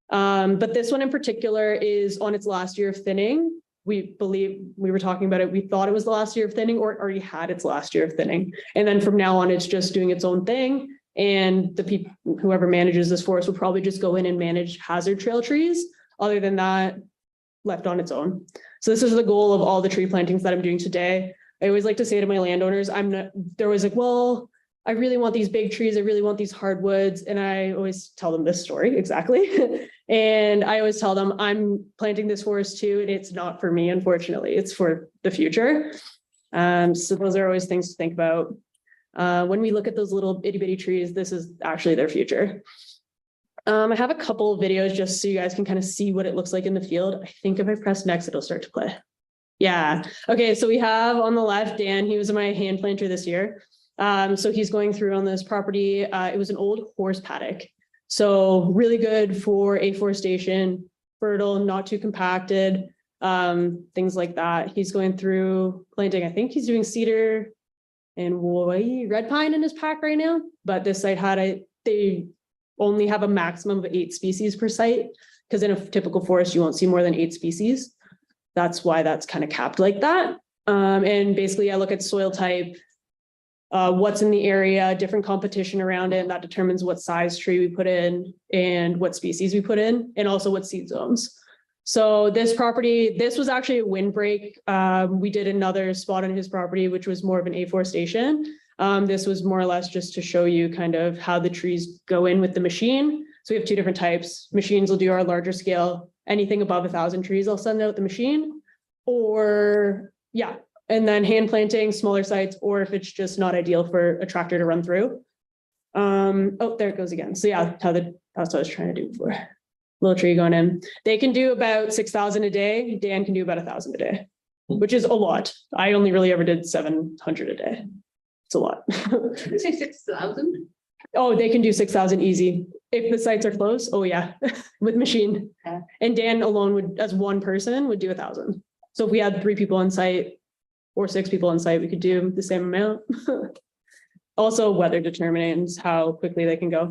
I: But this one in particular is on its last year of thinning. We believe, we were talking about it, we thought it was the last year of thinning or it already had its last year of thinning. And then from now on, it's just doing its own thing. And the people, whoever manages this forest will probably just go in and manage hazard trail trees. Other than that, left on its own. So this is the goal of all the tree plantings that I'm doing today. I always like to say to my landowners, they're always like, well, I really want these big trees. I really want these hardwoods. And I always tell them this story exactly. And I always tell them I'm planting this forest too. And it's not for me, unfortunately, it's for the future. So those are always things to think about. When we look at those little itty bitty trees, this is actually their future. I have a couple of videos just so you guys can kind of see what it looks like in the field. I think if I press next, it'll start to play. Yeah. Okay. So we have on the left, Dan, he was my hand planter this year. So he's going through on this property. It was an old horse paddock. So really good for afforestation, fertile, not too compacted, things like that. He's going through planting. I think he's doing cedar and red pine in his pack right now, but this site they only have a maximum of 8 species per site, because in a typical forest, you won't see more than 8 species. That's why that's kind of capped like that. And basically I look at soil type, what's in the area, different competition around it, and that determines what size tree we put in and what species we put in, and also what seed zones. So this property, this was actually a windbreak. We did another spot on his property, which was more of an afforestation. This was more or less just to show you kind of how the trees go in with the machine. So we have 2 different types. Machines will do our larger scale, anything above 1,000 trees, I'll send out the machine, or yeah. And then hand planting, smaller sites, or if it's just not ideal for a tractor to run through. Oh, there it goes again. So yeah, that's what I was trying to do before. Little tree going in. They can do about 6,000 a day. Dan can do about 1,000 a day, which is a lot. I only really ever did 700 a day. It's a lot.
B: Did you say 6,000?
I: Oh, they can do 6,000 easy. If the sites are close, oh yeah, with machine.
A: Yeah.
I: And Dan alone would, as one person, would do 1,000. So if we had 3 people on site or 6 people on site, we could do the same amount. Also, weather determines how quickly they can go.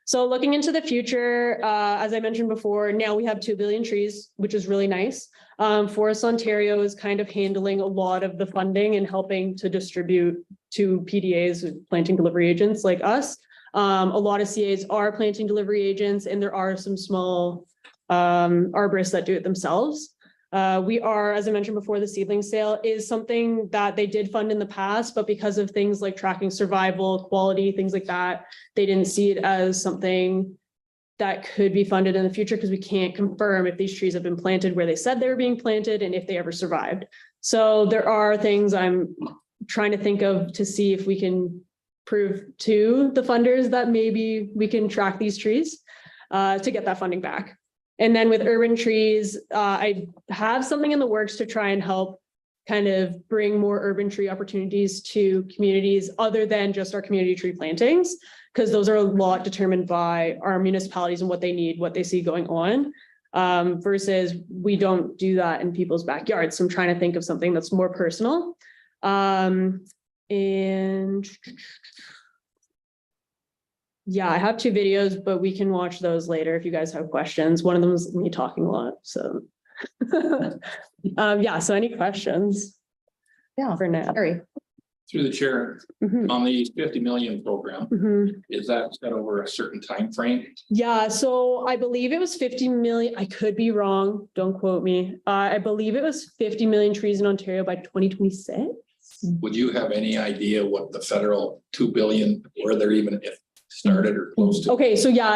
I: So looking into the future, as I mentioned before, now we have 2 billion trees, which is really nice. Forests Ontario is kind of handling a lot of the funding and helping to distribute to PDAs, planting delivery agents like us. A lot of CAs are planting delivery agents, and there are some small arborists that do it themselves. We are, as I mentioned before, the seedling sale is something that they did fund in the past, but because of things like tracking survival, quality, things like that, they didn't see it as something that could be funded in the future because we can't confirm if these trees have been planted where they said they were being planted and if they ever survived. So there are things I'm trying to think of to see if we can prove to the funders that maybe we can track these trees to get that funding back. And then with urban trees, I have something in the works to try and help kind of bring more urban tree opportunities to communities other than just our community tree plantings, because those are a lot determined by our municipalities and what they need, what they see going on, versus we don't do that in people's backyards. So I'm trying to think of something that's more personal. And yeah, I have 2 videos, but we can watch those later if you guys have questions. One of them is me talking a lot, so. Yeah, so any questions?
A: Yeah,
I: for now.
A: Harry.
F: Through the chair,
I: Mhm,
F: on the 50 million program,
I: mhm.
F: is that set over a certain time frame?
I: Yeah, so I believe it was 50 million. I could be wrong. Don't quote me. I believe it was 50 million trees in Ontario by 2026.
F: Would you have any idea what the federal 2 billion, or they're even if started or close to?
I: Okay, so yeah,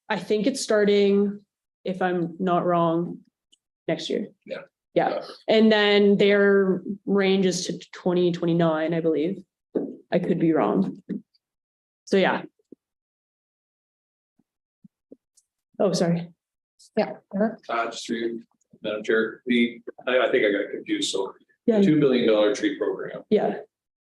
I: I think it's starting, if I'm not wrong, next year.
F: Yeah.
I: Yeah, and then their range is to 2029, I believe. I could be wrong. So yeah. Oh, sorry. Yeah.
C: Just through you, Madam Chair, I think I got confused, so
I: Yeah,
C: $2 billion tree program,
I: yeah,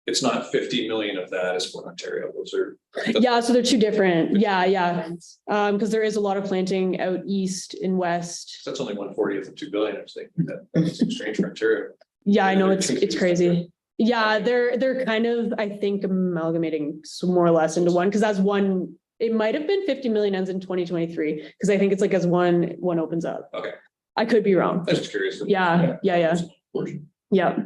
C: it's not 50 million of that is for Ontario, those are.
I: yeah, so they're two different, yeah. Because there is a lot of planting out east and west.
C: That's only 1/40 of 2 billion, I was thinking that's strange for Ontario.
I: Yeah, I know, it's crazy. Yeah, they're kind of, I think, amalgamating more or less into one, because that's one, it might have been 50 million ends in 2023, because I think it's like as one opens up.
C: Okay.
I: I could be wrong.
C: I was just curious.
I: Yeah. Yeah.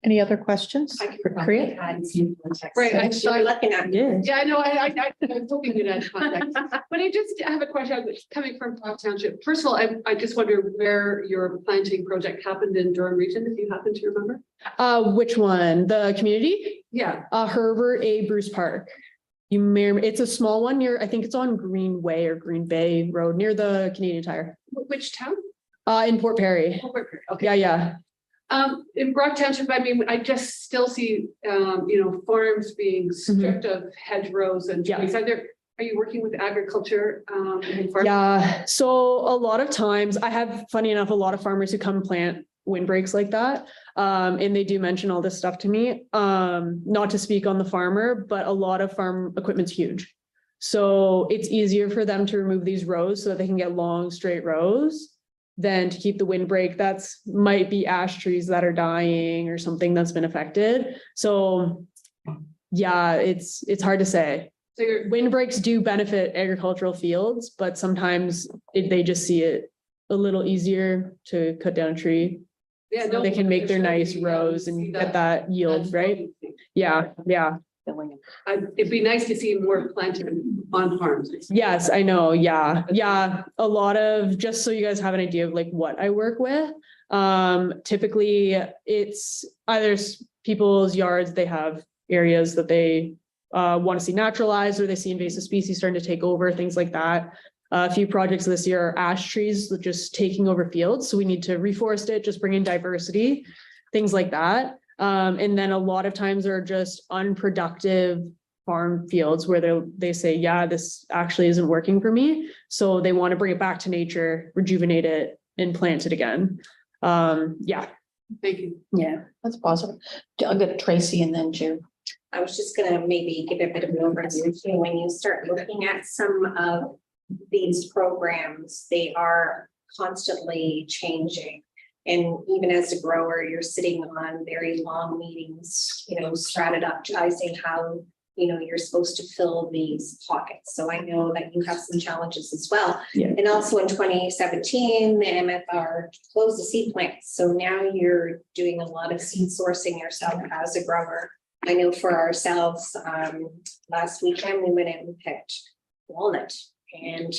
A: Any other questions?
H: I can
A: for
H: probably
A: Priya?
H: add some context.
B: Right, I
H: So you're looking at.
I: Yeah.
B: Yeah, I know, I was hoping you'd add context, but I just have a question coming from Brock Township. First of all, I just wonder where your planting project happened in Durham region, if you happen to remember?
I: Which one? The community?
B: Yeah,
I: Herbert A. Bruce Park. You may, it's a small one near, I think it's on Greenway or Green Bay Road near the Canadian Tire.
B: which town?
I: In Port Perry.
B: Okay.
I: Yeah.
B: In Brock Township, I mean, I just still see, farms being stripped of hedgerows and
I: Yeah.
B: trees. Are you working with agriculture? And farm?
I: Yeah, so a lot of times I have, funny enough, a lot of farmers who come plant windbreaks like that. And they do mention all this stuff to me. Not to speak on the farmer, but a lot of farm equipment's huge. So it's easier for them to remove these rows so that they can get long, straight rows than to keep the windbreak. That's might be ash trees that are dying or something that's been affected. So yeah, it's hard to say.
B: So you're,
I: Windbreaks do benefit agricultural fields, but sometimes they just see it a little easier to cut down a tree.
B: yeah,
I: So they can make their nice rows and get that yield, right? Yeah.
B: It'd be nice to see more planted on farms.
I: Yes, I know. Yeah. A lot of, just so you guys have an idea of like what I work with. Typically it's either people's yards, they have areas that they want to see naturalized, or they see invasive species starting to take over, things like that. A few projects this year are ash trees just taking over fields. So we need to reforest it, just bring in diversity, things like that. And then a lot of times are just unproductive farm fields where they say, yeah, this actually isn't working for me. So they want to bring it back to nature, rejuvenate it and plant it again. Yeah.
B: Thank you.
A: Yeah, that's positive. I'll get Tracy and then June.
H: I was just gonna maybe give a bit of an overview. When you start looking at some of these programs, they are constantly changing. And even as a grower, you're sitting on very long meetings, strategizing how, you're supposed to fill these pockets. So I know that you have some challenges as well.
I: Yeah.
H: And also in 2017, the MFR closed the seed plants. So now you're doing a lot of seed sourcing yourself as a grower. I know for ourselves, last weekend, we went and picked walnut. And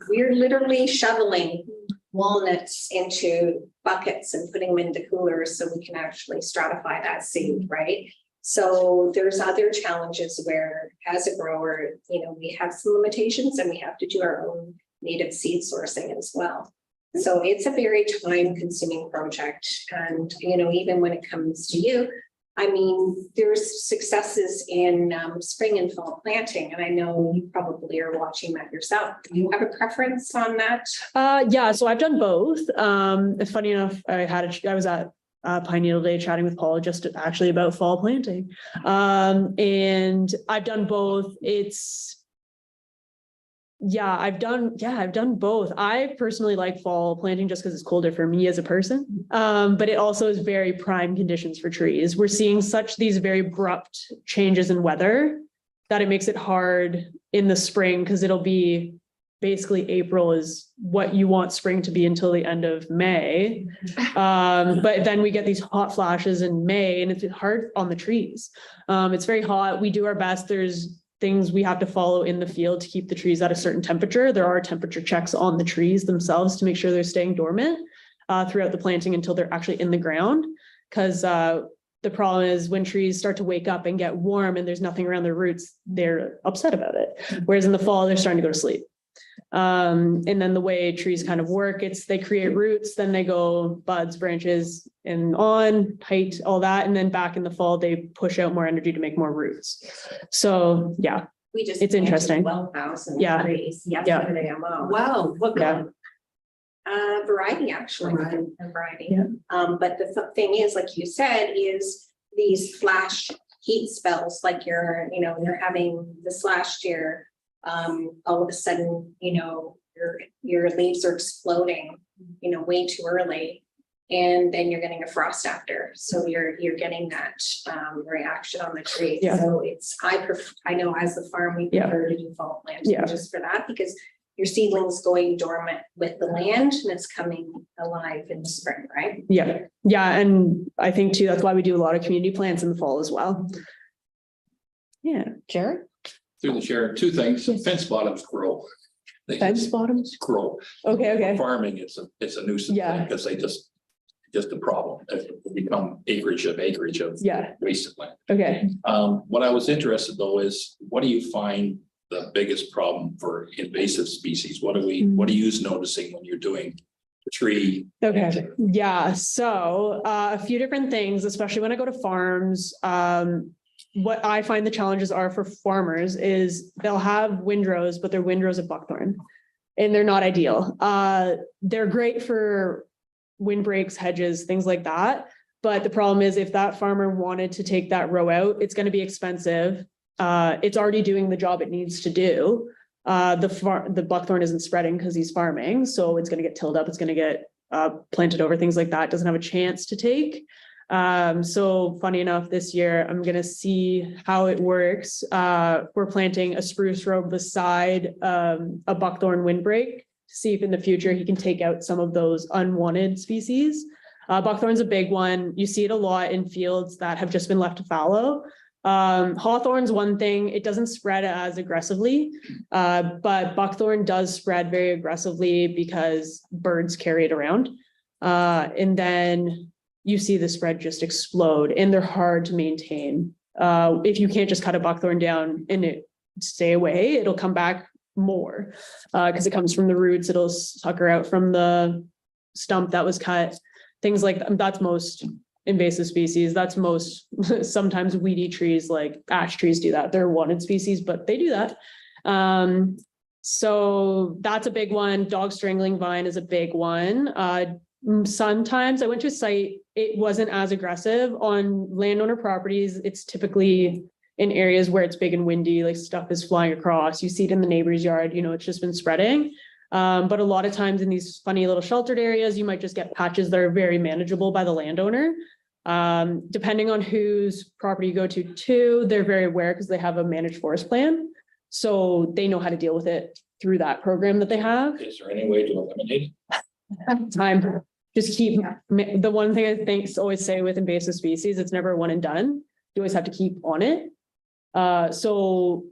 H: we're literally shoveling walnuts into buckets and putting them into coolers so we can actually stratify that seed, right? So there's other challenges where as a grower, we have some limitations and we have to do our own native seed sourcing as well. So it's a very time consuming project. And, even when it comes to you, I mean, there's successes in spring and fall planting, and I know you probably are watching that yourself. Do you have a preference on that?
I: Yeah, so I've done both. It's funny enough, I was at Pine Needle Day chatting with Paul just actually about fall planting. And I've done both. I've done both. I personally like fall planting just because it's colder for me as a person. But it also is very prime conditions for trees. We're seeing these very abrupt changes in weather that it makes it hard in the spring, because it'll be basically April is what you want spring to be until the end of May. But then we get these hot flashes in May and it's hard on the trees. It's very hot. We do our best. There's things we have to follow in the field to keep the trees at a certain temperature. There are temperature checks on the trees themselves to make sure they're staying dormant throughout the planting until they're actually in the ground. Because The problem is when trees start to wake up and get warm and there's nothing around their roots, they're upset about it. Whereas in the fall, they're starting to go to sleep. And then the way trees kind of work, it's they create roots, then they go buds, branches, and on height, all that. And then back in the fall, they push out more energy to make more roots. So yeah,
H: We just.
I: It's interesting.
H: 12,000
I: Yeah.
H: trees
I: Yeah.
H: yesterday alone.
B: Wow, what
I: Yeah.
B: kind?
H: Variety, actually,
B: Variety.
H: a variety.
I: Yeah.
H: But the thing is, like you said, is these flash heat spells, like you're having this last year. All of a sudden, your leaves are exploding, way too early. And then you're getting a frost after, so you're getting that reaction on the tree.
I: Yeah.
H: So I know as the farm, we
I: Yeah.
H: prefer to do fall planting
I: Yeah.
H: just for that, because your seedlings going dormant with the land and it's coming alive in the spring, right?
I: Yeah, yeah, and I think too, that's why we do a lot of community plants in the fall as well. Yeah,
A: Jared?
F: Through the chair, two things, fence bottoms grow. They
I: fence
F: just
I: bottoms,
F: grow.
I: okay,
F: For
I: okay,
F: farming, it's a nuisance
I: Yeah.
F: thing, because they just a problem. It become acreage of
I: yeah,
F: wasted land.
I: okay.
F: What I was interested though is, what do you find the biggest problem for invasive species? What are you noticing when you're doing the tree?
I: Okay, yeah, so a few different things, especially when I go to farms. What I find the challenges are for farmers is they'll have windrows, but they're windrows of buckthorn. And they're not ideal. They're great for windbreaks, hedges, things like that. But the problem is if that farmer wanted to take that row out, it's going to be expensive. It's already doing the job it needs to do. The buckthorn isn't spreading because he's farming, so it's going to get tilled up. It's going to get planted over, things like that. It doesn't have a chance to take. So funny enough, this year I'm going to see how it works. We're planting a spruce row beside a buckthorn windbreak to see if in the future he can take out some of those unwanted species. Buckthorn's a big one. You see it a lot in fields that have just been left to fallow. Hawthorn's one thing, it doesn't spread as aggressively, but buckthorn does spread very aggressively because birds carry it around. And then you see the spread just explode, and they're hard to maintain. If you can't just cut a buckthorn down and it stay away, it'll come back more because it comes from the roots. It'll sucker out from the stump that was cut. Things like that. That's most invasive species. That's most sometimes weedy trees like ash trees do that. They're wanted species, but they do that. So that's a big one. Dog strangling vine is a big one. Sometimes I went to a site, it wasn't as aggressive on landowner properties. It's typically in areas where it's big and windy, like stuff is flying across. You see it in the neighbor's yard, it's just been spreading. But a lot of times in these funny little sheltered areas, you might just get patches that are very manageable by the landowner. Depending on whose property you go to too, they're very aware because they have a managed forest plan. So they know how to deal with it through that program that they have.
F: Is there any way to eliminate it?
I: Time. Just keep, the one thing I think always say with invasive species, it's never one and done. You always have to keep on it. So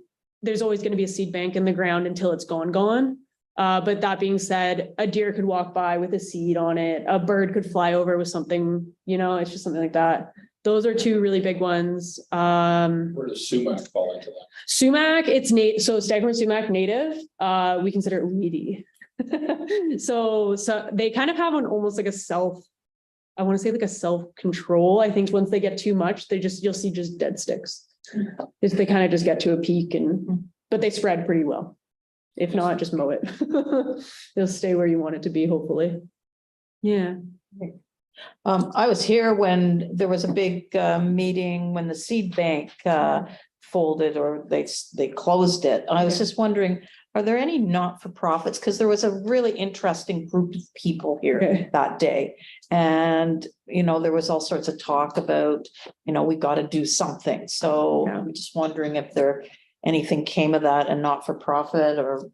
I: there's always going to be a seed bank in the ground until it's gone. But that being said, a deer could walk by with a seed on it. A bird could fly over with something, it's just something like that. Those are two really big ones.
F: Where does sumac fall into that?
I: Sumac, it's native. So staghorn sumac native, we consider it weedy. So they kind of have an almost like I want to say like a self-control. I think once they get too much, you'll see just dead sticks. They kind of just get to a peak but they spread pretty well. If not, just mow it. They'll stay where you want it to be, hopefully. Yeah.
A: I was here when there was a big meeting when the seed bank folded or they closed it. I was just wondering, are there any not-for-profits? Because there was a really interesting group of people here that day. And, there was all sorts of talk about, we got to do something. So I'm just wondering if anything came of that and not-for-profit or.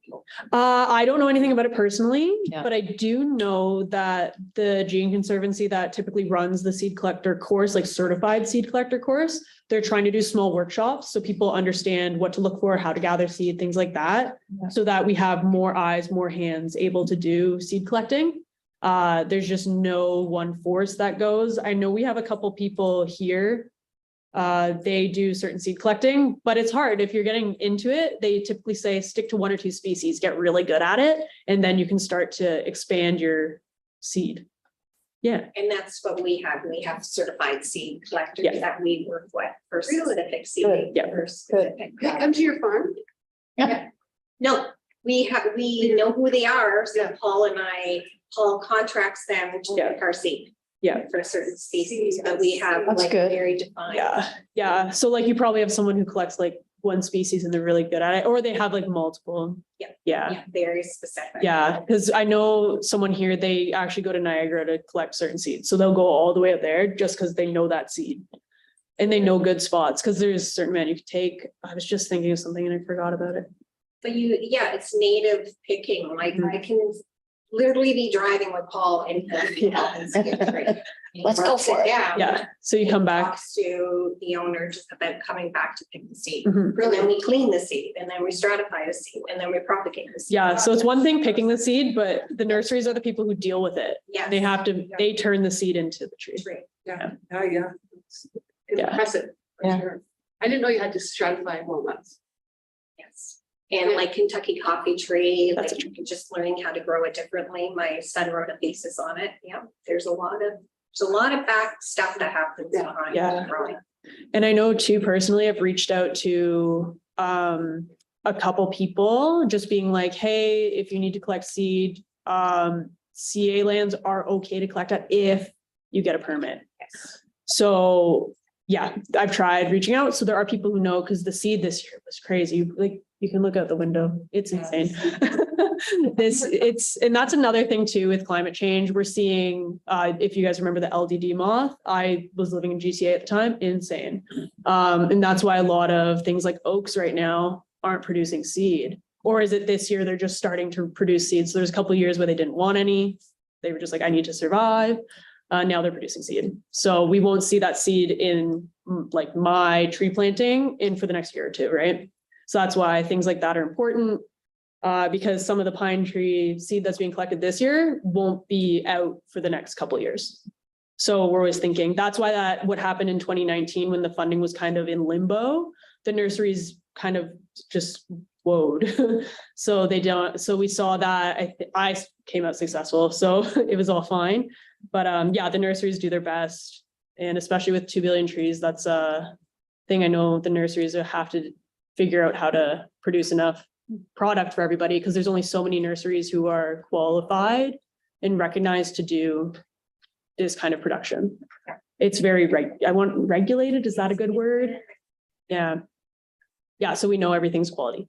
I: I don't know anything about it personally,
A: Yeah.
I: but I do know that the Gene Conservancy that typically runs the seed collector course, like certified seed collector course, they're trying to do small workshops so people understand what to look for, how to gather seed, things like that, so that we have more eyes, more hands able to do seed collecting. There's just no one force that goes. I know we have a couple people here. They do certain seed collecting, but it's hard. If you're getting into it, they typically say stick to 1 or 2 species, get really good at it, and then you can start to expand your seed. Yeah.
H: And that's what we have. We have certified seed collectors
I: Yeah.
H: that we work with for
B: Really?
H: specific seed.
I: Yeah.
H: For specific.
B: They come to your farm?
H: No, we know who they are. So
B: Yeah.
H: Paul contracts them to
I: Yeah.
H: pick our seed.
I: Yeah.
H: For certain species, but we have
A: That's
H: like
A: good.
H: very defined.
I: Yeah. So like you probably have someone who collects like one species and they're really good at it, or they have like multiple.
H: Yeah.
I: Yeah.
H: Yeah, very specific.
I: Yeah, because I know someone here, they actually go to Niagara to collect certain seeds. So they'll go all the way up there just because they know that seed. And they know good spots because there's certain man you could take. I was just thinking of something and I forgot about it.
H: But it's native picking. Like I can literally be driving with Paul and
A: Let's go for it.
I: Yeah, so you come back.
H: Talks to the owner just about coming back to pick the seed.
I: Mhm.
H: And then we clean the seed and then we stratify the seed and then we propagate the seed.
I: Yeah, so it's one thing picking the seed, but the nurseries are the people who deal with it.
H: Yeah.
I: They turn the seed into the tree.
B: Yeah. Oh, yeah. It's
I: Yeah.
B: impressive. for
A: Yeah.
B: sure. I didn't know you had to stratify walnuts.
H: Yes. And like Kentucky coffee tree,
I: That's
H: like just learning how to grow it differently. My son wrote a thesis on it. Yeah, there's a lot of back stuff that happens behind
I: Yeah.
H: growing.
I: And I know too, personally, I've reached out to a couple people just being like, hey, if you need to collect seed, CA lands are okay to collect at if you get a permit.
H: Yes.
I: So yeah, I've tried reaching out. So there are people who know because the seed this year was crazy. Like you can look out the window. It's insane. And that's another thing too with climate change. We're seeing, if you guys remember the LDD moth, I was living in GCA at the time, insane. And that's why a lot of things like oaks right now aren't producing seed. Or is it this year they're just starting to produce seeds? So there's a couple of years where they didn't want any. They were just like, I need to survive. Now they're producing seed. So we won't see that seed in like my tree planting in for the next year or two, right? So that's why things like that are important. Because some of the pine tree seed that's being collected this year won't be out for the next couple of years. So we're always thinking that's why what happened in 2019 when the funding was kind of in limbo, the nurseries kind of just whoa. So we saw that I came out successful. So it was all fine. But yeah, the nurseries do their best. And especially with 2 billion trees, that's a thing I know the nurseries have to figure out how to produce enough product for everybody because there's only so many nurseries who are qualified and recognized to do this kind of production. It's very regulated. Is that a good word? Yeah. Yeah. So we know everything's quality.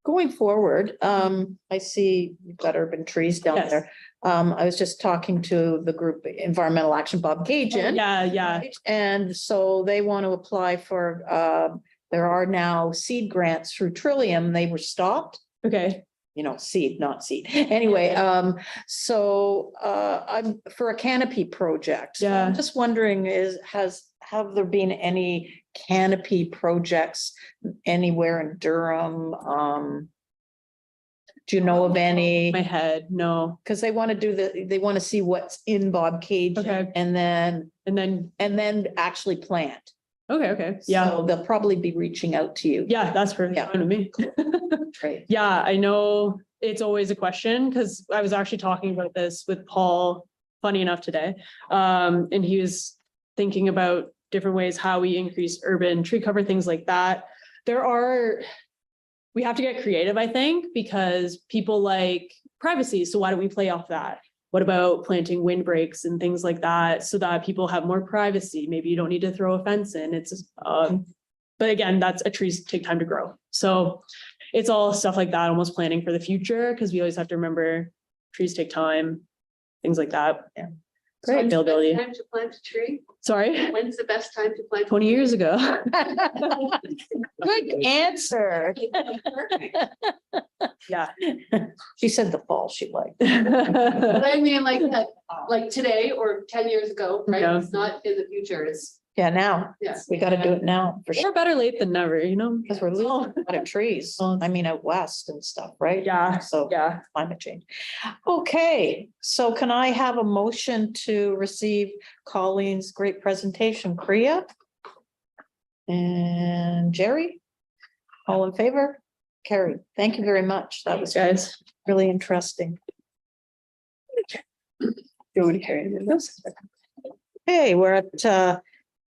A: Going forward, I see you've got urban trees down
I: Yes.
A: there. I was just talking to the group Environmental Action, Bob Gajan.
I: Yeah.
A: And so they want to apply for, there are now seed grants through Trillium. They were stopped,
I: Okay.
A: seed, not seed. Anyway, so I'm for a canopy project. So I'm
I: Yeah.
A: just wondering have there been any canopy projects anywhere in Durham? Do you know of any?
I: My head. No.
A: Because they want to they want to see what's in Bob Cage
I: Okay.
A: and then actually plant.
I: Okay. Yeah.
A: So they'll probably be reaching out to you.
I: Yeah. That's perfect.
A: Yeah.
I: Fine with me.
A: Right.
I: Yeah, I know it's always a question because I was actually talking about this with Paul, funny enough today. And he was thinking about different ways how we increase urban tree cover, things like that. We have to get creative, I think, because people like privacy. So why don't we play off that? What about planting windbreaks and things like that so that people have more privacy? Maybe you don't need to throw a fence in. But again, trees take time to grow. So it's all stuff like that, almost planning for the future, because we always have to remember trees take time, things like that.
A: Yeah.
I: Great availability.
B: Time to plant a tree?
I: Sorry,
B: When's the best time to plant?
I: 20 years ago.
A: Good answer.
I: Yeah.
A: She said the fall she liked.
B: But I mean, like today or 10 years ago, right?
I: Yeah.
B: It's not in the future, it's
A: Yeah, now,
B: Yes.
A: we gotta do it now for sure,
I: We're better late than never, you know?
A: because we're losing a lot of trees. I mean, out west and stuff, right?
I: Yeah,
A: So
I: yeah.
A: climate change. Okay, so can I have a motion to receive Colleen's great presentation, Priya? And Jerry? All in favor? Carrie, thank you very much. That was
I: Guys.
A: really interesting.
I: Do you want to carry this?
A: Hey, we're at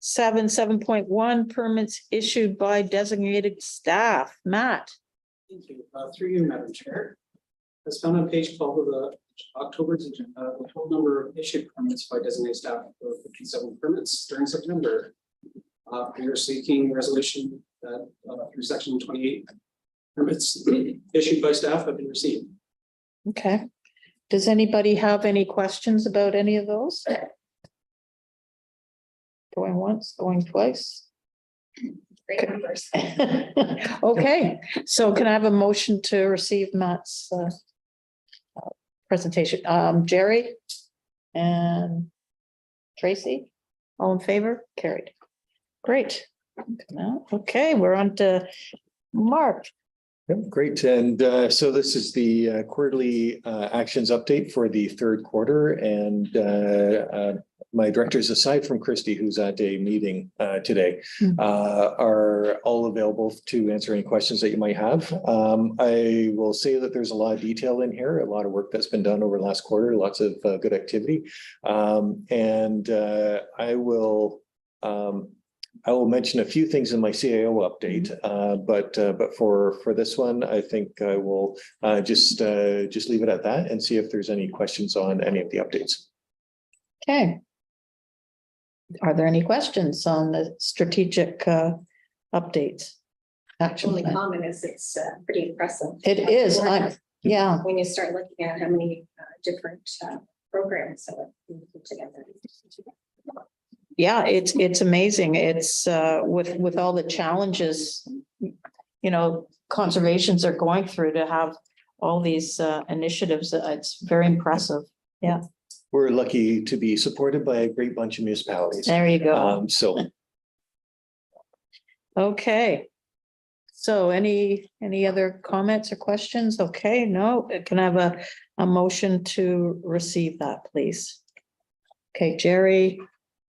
A: 7.1 permits issued by designated staff. Matt?
G: Thank you. Through you, Madam Chair. As found on page 12 of the October's agenda, the total number of issued permits by designated staff were 57 permits during September. We are seeking resolution that through section 28 permits issued by staff have been received.
A: Okay. Does anybody have any questions about any of those? Going once, going twice?
H: Great numbers.
A: Okay, so can I have a motion to receive Matt's presentation? Jerry and Tracy, all in favor? Carried. Great. Now, okay, we're on to Mark.
E: Yeah, great. And so this is the quarterly actions update for the third quarter. And my directors, aside from Christy, who's at a meeting today, are all available to answer any questions that you might have. I will say that there's a lot of detail in here, a lot of work that's been done over the last quarter, lots of good activity. And I will mention a few things in my CAO update, but for this one, I think I will just leave it at that and see if there's any questions on any of the updates.
A: Okay. Are there any questions on the strategic updates? Action
H: Only
A: plan?
H: comment is it's pretty impressive.
A: It is, yeah.
H: When you start looking at how many different programs that are being put together.
A: Yeah, it's amazing. It's with all the challenges, you know, conservations are going through to have all these initiatives. It's very impressive. Yeah,
E: We're lucky to be supported by a great bunch of municipalities.
A: there you go.
E: So
A: Okay. So any other comments or questions? Okay, no, can I have a motion to receive that, please? Okay, Jerry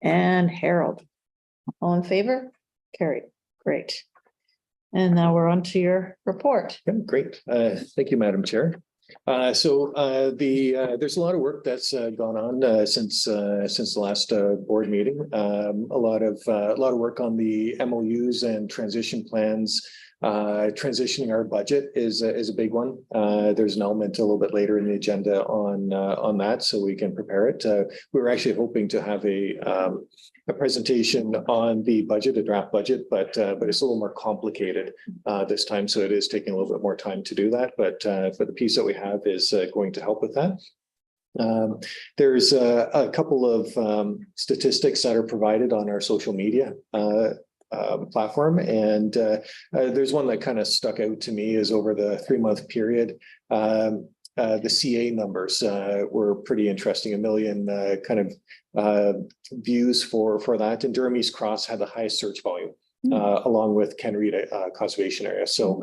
A: and Harold. All in favor? Carried. Great. And now we're on to your report.
E: yeah, great. Thank you, Madam Chair. There's a lot of work that's gone on since the last board meeting. A lot of work on the MOUs and transition plans. Transitioning our budget is a big one. There's an element a little bit later in the agenda on that, so we can prepare it. We were actually hoping to have a presentation on the budget, a draft budget, but it's a little more complicated this time, so it is taking a little bit more time to do that. But the piece that we have is going to help with that. There's a couple of statistics that are provided on our social media platform, and there's one that kind of stuck out to me is over the 3-month period. The CA numbers were pretty interesting. 1 million kind of views for that, and Durham East Cross had the highest search volume. Along with Kawartha Conservation Area. So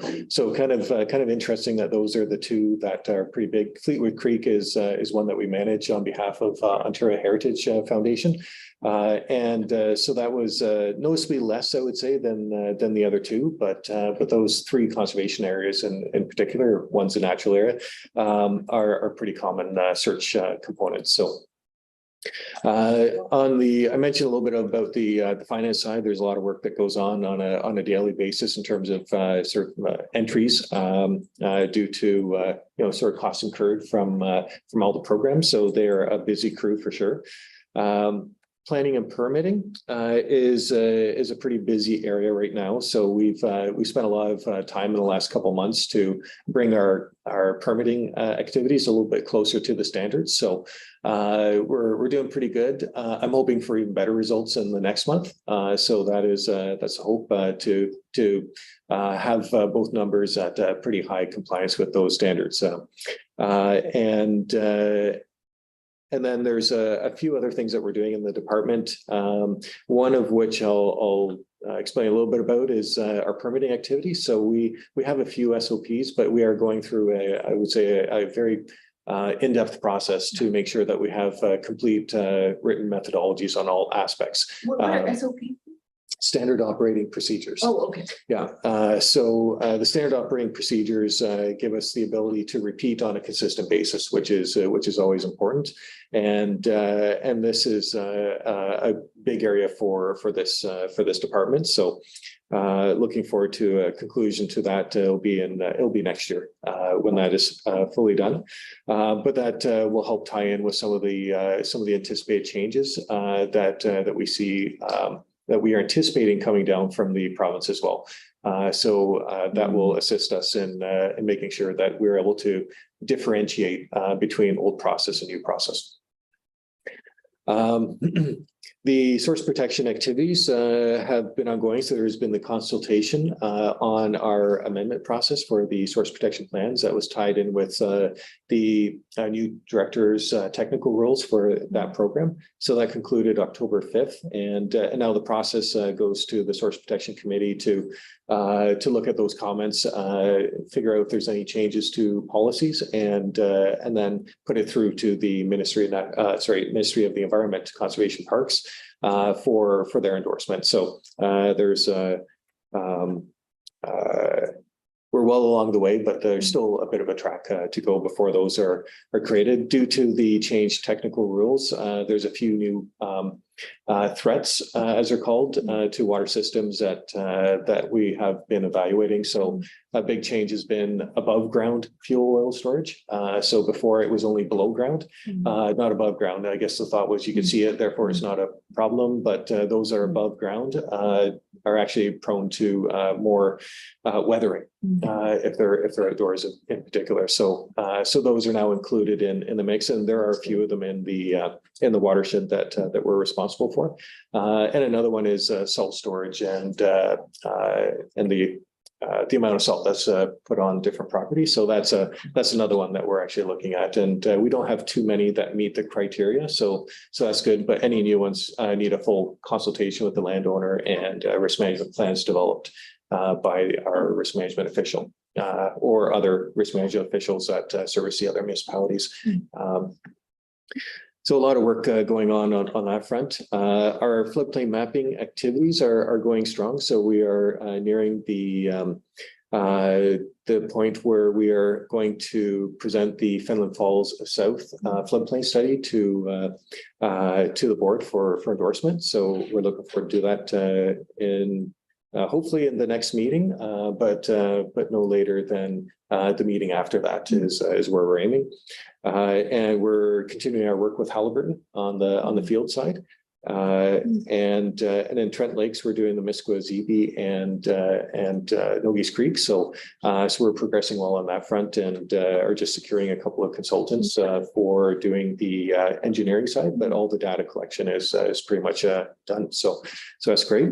E: kind of interesting that those are the two that are pretty big. Fleetwood Creek is one that we manage on behalf of Ontario Heritage Foundation. So that was noticeably less, I would say, than the other two, but those 3 conservation areas in particular, one's a natural area, are pretty common search components. So I mentioned a little bit about the finance side. There's a lot of work that goes on a daily basis in terms of entries due to sort of costs incurred from all the programs. So they're a busy crew for sure. Planning and permitting is a pretty busy area right now. So we spent a lot of time in the last couple of months to bring our permitting activities a little bit closer to the standards. So we're doing pretty good. I'm hoping for even better results in the next month. So that's a hope to have both numbers at pretty high compliance with those standards. And then there's a few other things that we're doing in the department. One of which I'll explain a little bit about is our permitting activities. So we have a few SOPs, but we are going through I would say a very in-depth process to make sure that we have complete written methodologies on all aspects.
B: What are SOP?
E: Standard operating procedures.
B: Oh, okay.
E: Yeah, so the standard operating procedures give us the ability to repeat on a consistent basis, which is always important. And this is a big area for this department. So looking forward to a conclusion to that. It'll be next year when that is fully done. But that will help tie in with some of the anticipated changes that we see. That we are anticipating coming down from the province as well. So that will assist us in making sure that we're able to differentiate between old process and new process. The source protection activities have been ongoing. So there's been the consultation on our amendment process for the source protection plans that was tied in with the new director's technical rules for that program. So that concluded October 5th. And now the process goes to the source protection committee to look at those comments, figure out if there's any changes to policies, and then put it through to the Ministry of the Environment, Conservation, Parks for their endorsement. So we're well along the way, but there's still a bit of a track to go before those are created. Due to the changed technical rules, there's a few new threats, as they're called, to water systems that we have been evaluating. So a big change has been above ground fuel oil storage. So before it was only below ground, not above ground. I guess the thought was you could see it, therefore it's not a problem. But those are above ground are actually prone to more weathering if they're outdoors in particular. So those are now included in the mix, and there are a few of them in the watershed that we're responsible for. And another one is salt storage and the amount of salt that's put on different properties. So that's another one that we're actually looking at, and we don't have too many that meet the criteria. So that's good. But any new ones need a full consultation with the landowner and risk management plans developed by our risk management official or other risk management officials that service the other municipalities. So a lot of work going on that front. Our floodplain mapping activities are going strong. So we are nearing the point where we are going to present the Fenland Falls South floodplain study to the board for endorsement. So we're looking forward to that in hopefully in the next meeting, but no later than the meeting after that is where we're aiming. And we're continuing our work with Halliburton on the field side. And in Trent Lakes, we're doing the Mississaugas and Nogies Creek. So we're progressing well on that front, and are just securing a couple of consultants for doing the engineering side, but all the data collection is pretty much done. So that's great.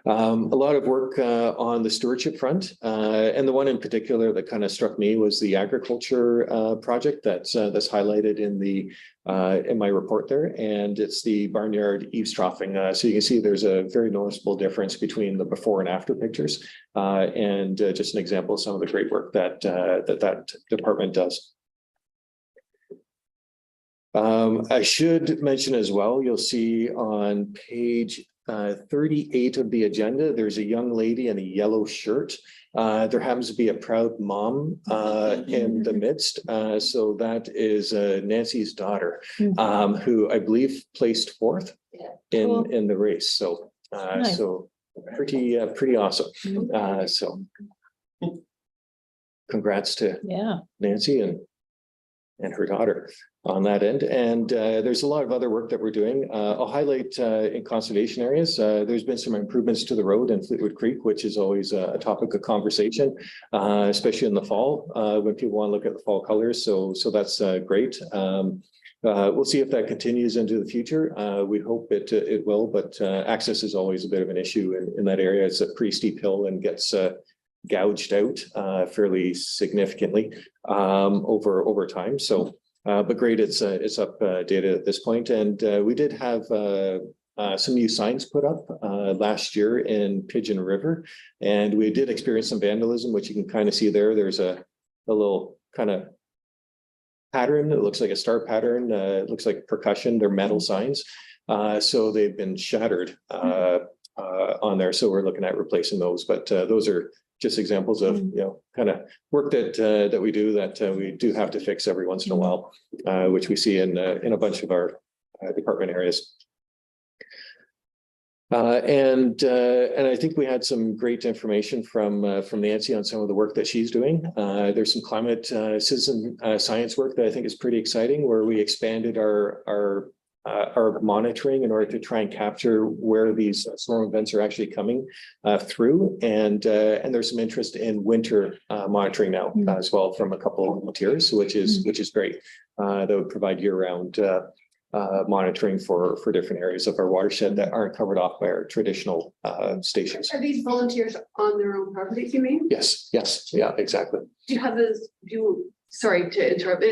E: A lot of work on the stewardship front, and the one in particular that kind of struck me was the agriculture project that's highlighted in my report there, and it's the barnyard eavesdropping. So you can see there's a very noticeable difference between the before and after pictures, and just an example of some of the great work that department does. I should mention as well, you'll see on page 38 of the agenda, there's a young lady in a yellow shirt. There happens to be a proud mom in the midst. So that is Nancy's daughter, who I believe placed fourth in the race. So
A: Nice.
E: so pretty awesome. So congrats to Nancy and her daughter on that end. And there's a lot of other work that we're doing. I'll highlight in conservation areas. There's been some improvements to the road in Fleetwood Creek, which is always a topic of conversation, especially in the fall when people want to look at the fall colors. So that's great. We'll see if that continues into the future. We hope it will, but access is always a bit of an issue in that area. It's a pretty steep hill and gets gouged out fairly significantly over time. So But great, it's updated at this point. And we did have some new signs put up last year in Pigeon River. And we did experience some vandalism, which you can kind of see there. There's a little kind of pattern. It looks like a star pattern. It looks like percussion. They're metal signs. So they've been shattered on there. So we're looking at replacing those. But those are just examples of, kind of work that we do we do have to fix every once in a while, which we see in a bunch of our department areas. And I think we had some great information from Nancy on some of the work that she's doing. There's some climate citizen science work that I think is pretty exciting, where we expanded our monitoring in order to try and capture where these storm events are actually coming through. And there's some interest in winter monitoring now as well from a couple of volunteers, which is great. That would provide year-round monitoring for different areas of our watershed that aren't covered off by our traditional stations.
B: Are these volunteers on their own properties, you mean?
E: Yes, yeah, exactly.
B: Do you have this, sorry to interrupt, do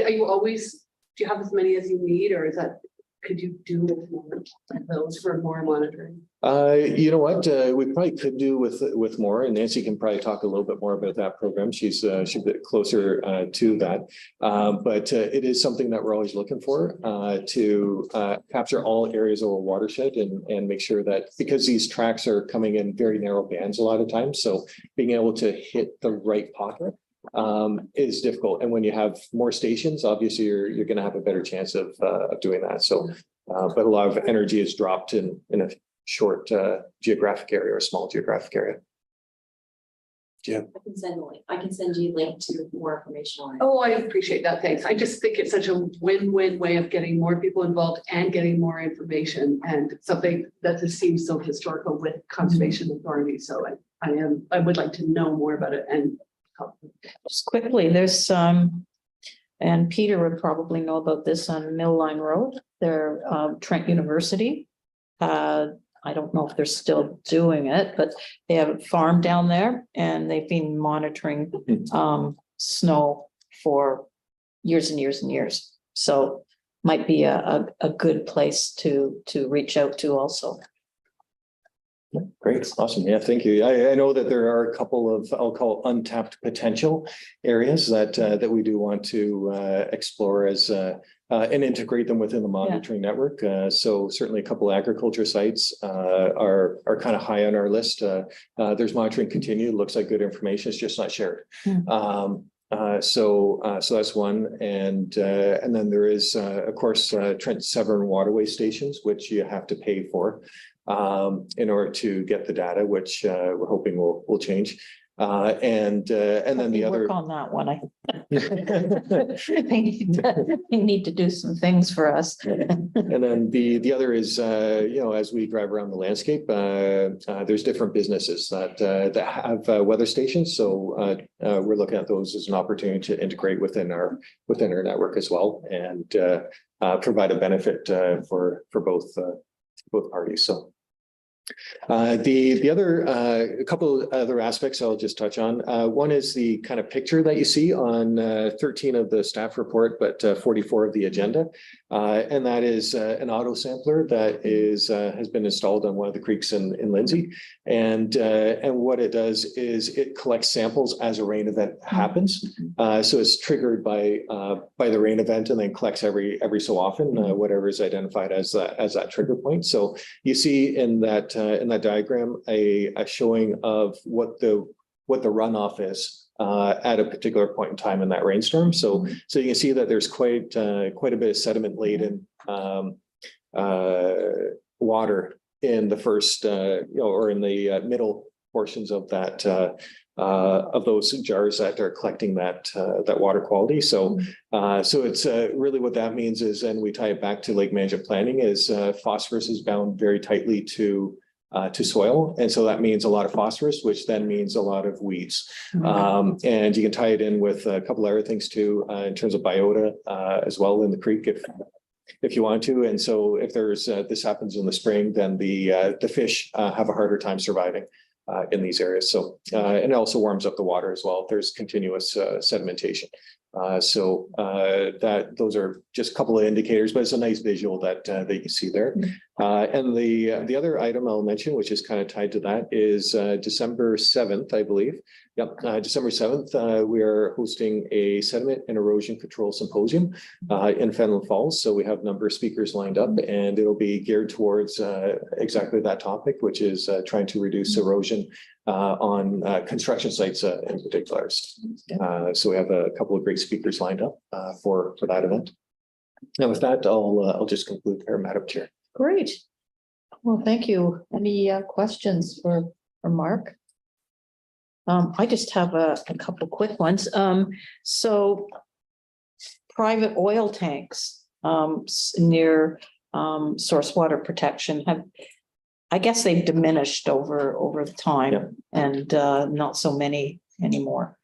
B: you have as many as you need, or could you do those for more monitoring?
E: You know what, we probably could do with more, and Nancy can probably talk a little bit more about that program. She's a bit closer to that, but it is something that we're always looking for to capture all areas of a watershed and make sure that, because these tracks are coming in very narrow bands a lot of times, so being able to hit the right pocket is difficult. And when you have more stations, obviously you're going to have a better chance of doing that. So, but a lot of energy is dropped in a short geographic area or small geographic area. Yeah.
J: I can send you a link to more information on it.
B: Oh, I appreciate that. Thanks. I just think it's such a win-win way of getting more people involved and getting more information, and something that just seems so historical with conservation authority. So I would like to know more about it and help.
A: Just quickly, there's some, and Peter would probably know about this on Mill Line Road, they're Trent University. I don't know if they're still doing it, but they have a farm down there and they've been monitoring snow for years and years and years. So might be a good place to reach out to also.
E: Great, awesome. Yeah, thank you. I know that there are a couple of, I'll call untapped potential areas that we do want to explore as and integrate them within the monitoring network. So certainly a couple of agriculture sites are kind of high on our list. There's monitoring continued, looks like good information, it's just not shared. So that's one, and then there is of course Trent Severn waterway stations, which you have to pay for in order to get the data, which we're hoping will change. And then the other,
A: work on that one. They need to do some things for us.
E: and then the other is as we drive around the landscape, there's different businesses that have weather stations. So we're looking at those as an opportunity to integrate within our network as well, and provide a benefit for both parties. So. The other a couple of other aspects I'll just touch on. One is the kind of picture that you see on 13 of the staff report, but 44 of the agenda, and that is an auto sampler that has been installed on one of the creeks in Lindsay, and what it does is it collects samples as a rain event happens. So it's triggered by the rain event, and then collects every so often whatever is identified as that trigger point. So you see in that diagram a showing of what the runoff is at a particular point in time in that rainstorm. So you can see that there's quite a bit of sediment laden water in the first or in the middle portions of that of those jars that are collecting that water quality. So it's really what that means is, and we tie it back to lake management planning, is phosphorus is bound very tightly to soil. And so that means a lot of phosphorus, which then means a lot of weeds. And you can tie it in with a couple other things too, in terms of biota as well in the creek if you want to. And so if there's this happens in the spring, then the fish have a harder time surviving in these areas. So and it also warms up the water as well if there's continuous sedimentation. Those are just a couple of indicators, but it's a nice visual that you see there. And the other item I'll mention, which is kind of tied to that, is December 7th, I believe. Yep, December 7th, we are hosting a sediment and erosion control symposium in Fenelon Falls. So we have a number of speakers lined up, and it'll be geared towards exactly that topic, which is trying to reduce erosion on construction sites in particular. So we have a couple of great speakers lined up for that event. And with that, I'll just conclude there, Madam Chair.
A: Great. Well, thank you. Any questions for Mark? I just have a couple quick ones. So private oil tanks near source water protection I guess they've diminished over the time and not so many anymore.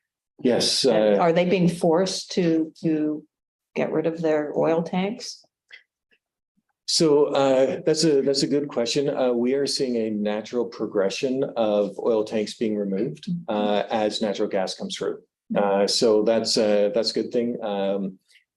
E: Yes.
A: Are they being forced to get rid of their oil tanks?
E: So that's a good question. We are seeing a natural progression of oil tanks being removed as natural gas comes through. So that's a good thing.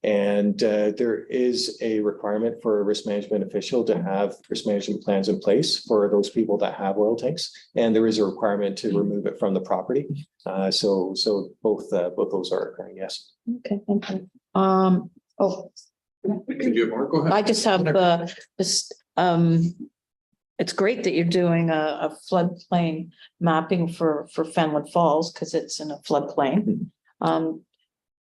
E: And there is a requirement for a risk management official to have risk management plans in place for those people that have oil tanks. And there is a requirement to remove it from the property. So both those are occurring, yes.
A: Okay, thank you.
C: Can you have more? Go ahead.
A: I just have this, it's great that you're doing a floodplain mapping for Fenelon Falls because it's in a floodplain.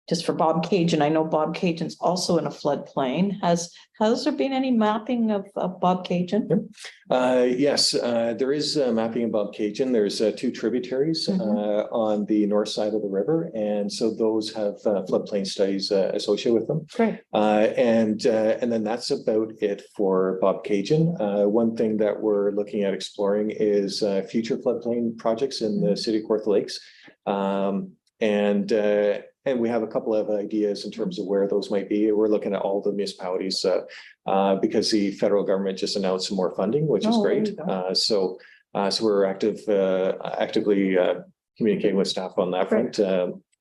A: Just for Bob Cajun, I know Bob Cajun's also in a floodplain. Has there been any mapping of Bob Cajun?
E: Yes, there is mapping of Bob Cajun. There's two tributaries on the north side of the river, and so those have floodplain studies associated with them.
A: Great.
E: And then that's about it for Bob Cajun. One thing that we're looking at exploring is future floodplain projects in the City of Kawartha Lakes. And we have a couple of ideas in terms of where those might be. We're looking at all the municipalities because the federal government just announced some more funding, which is great. So we're actively communicating with staff on that front.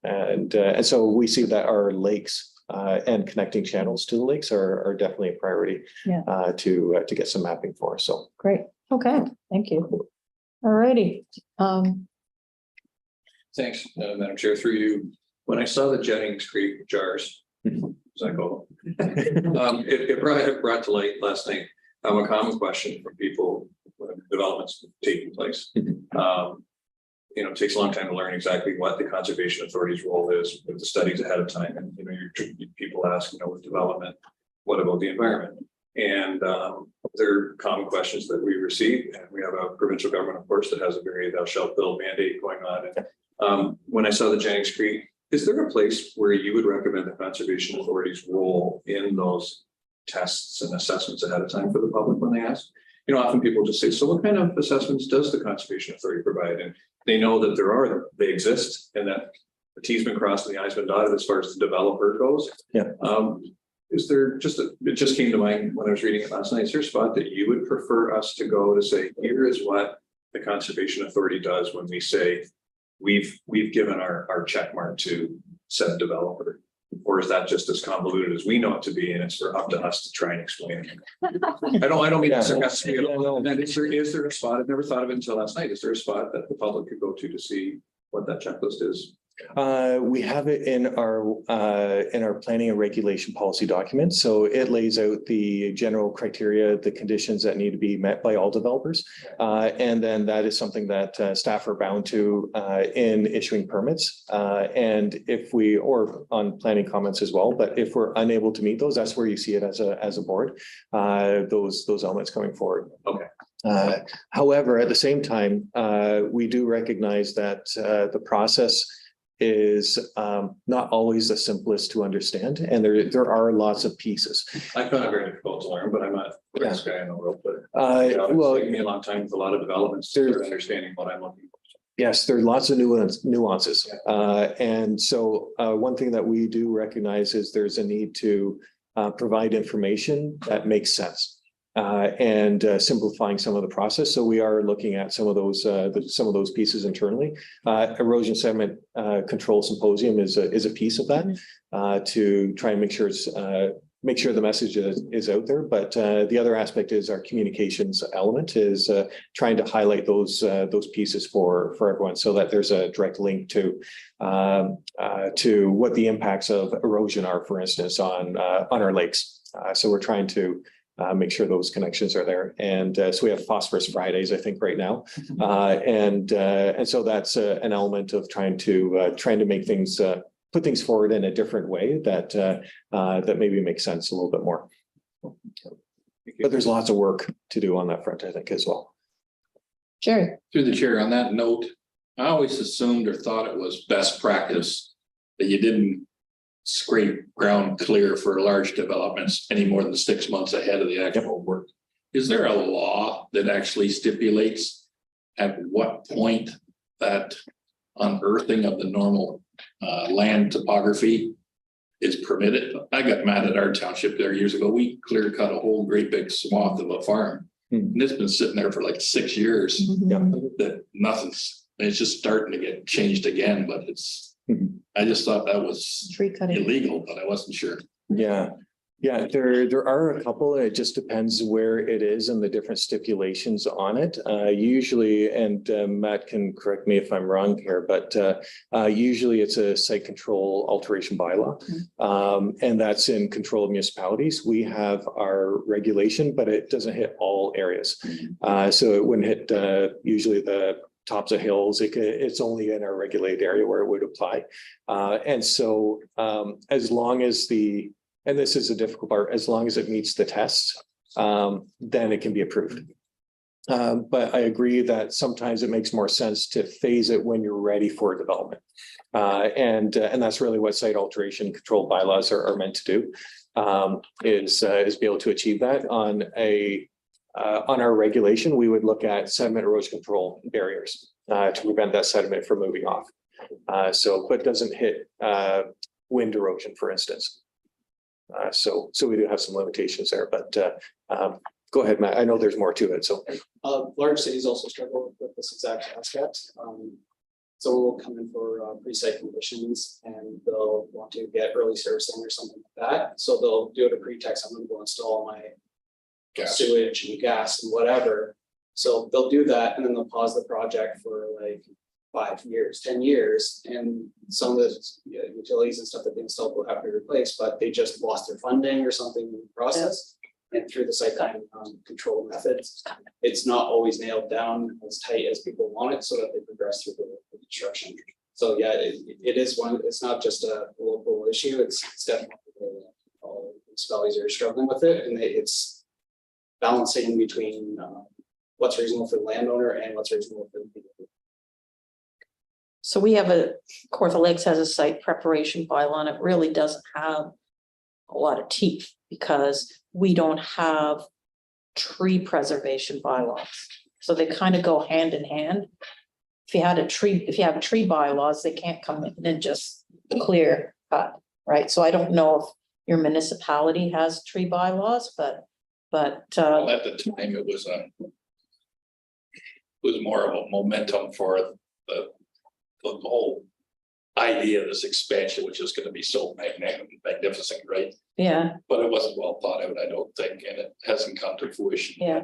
E: And so we see that our lakes and connecting channels to the lakes are definitely a priority to get some mapping for. So
A: great. Okay, thank you. All righty.
C: Thanks, Madam Chair, through you. When I saw the Jennings Creek jars, as I call them, it brought to light last night a common question from people when developments taking place. It takes a long time to learn exactly what the conservation authority's role is with the studies ahead of time. And people ask, with development, what about the environment? And there are common questions that we receive, and we have a provincial government, of course, that has a very thou shalt build mandate going on. And when I saw the Jennings Creek, is there a place where you would recommend the conservation authority's role in those tests and assessments ahead of time for the public when they ask? Often people just say, so what kind of assessments does the conservation authority provide? And they know that they exist, and that the T's been crossed and the I's been dotted as far as the developer goes.
E: Yeah.
C: Is there it just came to mind when I was reading it last night, is there a spot that you would prefer us to go to say, here is what the conservation authority does when we say, we've given our check mark to said developer? Or is that just as convoluted as we know it to be, and it's up to us to try and explain it? I don't mean sarcastically at all. And then is there a spot? I've never thought of it until last night. Is there a spot that the public could go to see what that checklist is?
E: We have it in our planning and regulation policy document. So it lays out the general criteria, the conditions that need to be met by all developers. And then that is something that staff are bound to in issuing permits. And or on planning comments as well, but if we're unable to meet those, that's where you see it as a board, those elements coming forward.
C: Okay.
E: However, at the same time, we do recognize that the process is not always the simplest to understand, and there are lots of pieces.
C: I found it very difficult to learn, but I'm not the best guy in the world. But
E: well,
C: it's taken me a long time with a lot of developments to start understanding what I'm looking for.
E: Yes, there are lots of nuances. And so one thing that we do recognize is there's a need to provide information that makes sense. and simplifying some of the process. So we are looking at some of those pieces internally. Erosion sediment control symposium is a piece of that to try and make sure the message is out there. But the other aspect is our communications element is trying to highlight those pieces for everyone, so that there's a direct link to what the impacts of erosion are, for instance, on our lakes. So we're trying to make sure those connections are there. And so we have Phosphorus Fridays, I think, right now. And so that's an element of trying to make things, put things forward in a different way that maybe makes sense a little bit more. But there's lots of work to do on that front, I think, as well.
D: Sure.
F: Through the chair, on that note, I always assumed or thought it was best practice that you didn't scrape ground clear for large developments any more than 6 months ahead of the actual work. Is there a law that actually stipulates at what point that unearthing of the normal land topography is permitted? I got mad at our township there years ago. We clear cut a whole great big swath of a farm. And it's been sitting there for like 6 years. That it's just starting to get changed again, but I just thought that was
A: Tree cutting.
F: illegal, but I wasn't sure.
E: Yeah, there are a couple. It just depends where it is and the different stipulations on it. Usually, and Matt can correct me if I'm wrong here, but usually it's a site control alteration bylaw. And that's in control of municipalities. We have our regulation, but it doesn't hit all areas. So it wouldn't hit usually the tops of hills. It's only in our regulated area where it would apply. And so as long as and this is a difficult part, as long as it meets the test, then it can be approved. But I agree that sometimes it makes more sense to phase it when you're ready for development. And that's really what site alteration control bylaws are meant to do, is be able to achieve that. On our regulation, we would look at sediment erosion control barriers to prevent that sediment from moving off. But doesn't hit wind erosion, for instance. So we do have some limitations there, but go ahead, Matt. I know there's more to it. So
G: Large cities also struggle with this exact aspect. So we'll come in for pre-site conditions and they'll want to get early servicing or something like that. So they'll do it a pretext. I'm going to go install my sewage and gas and whatever. So they'll do that and then they'll pause the project for like 5 years, 10 years. And some of the utilities and stuff that they installed will have to be replaced, but they just lost their funding or something in the process. And through the site plan control methods, it's not always nailed down as tight as people want it so that they progress through the construction. So yeah, it is one, it's not just a local issue, it's definitely all municipalities are struggling with it, and it's balancing between what's reasonable for the landowner and what's reasonable for the people.
A: So we have Kawartha Lakes has a site preparation bylaw, and it really doesn't have a lot of teeth because we don't have tree preservation bylaws. So they kind of go hand in hand. If you have tree bylaws, they can't come in and just clear cut, right? So I don't know if your municipality has tree bylaws, but
F: At the time, it was more of a momentum for the whole idea of this expansion, which is going to be so magnificent, right?
A: yeah,
F: But it wasn't well thought out, I don't think, and it hasn't come to fruition.
A: yeah.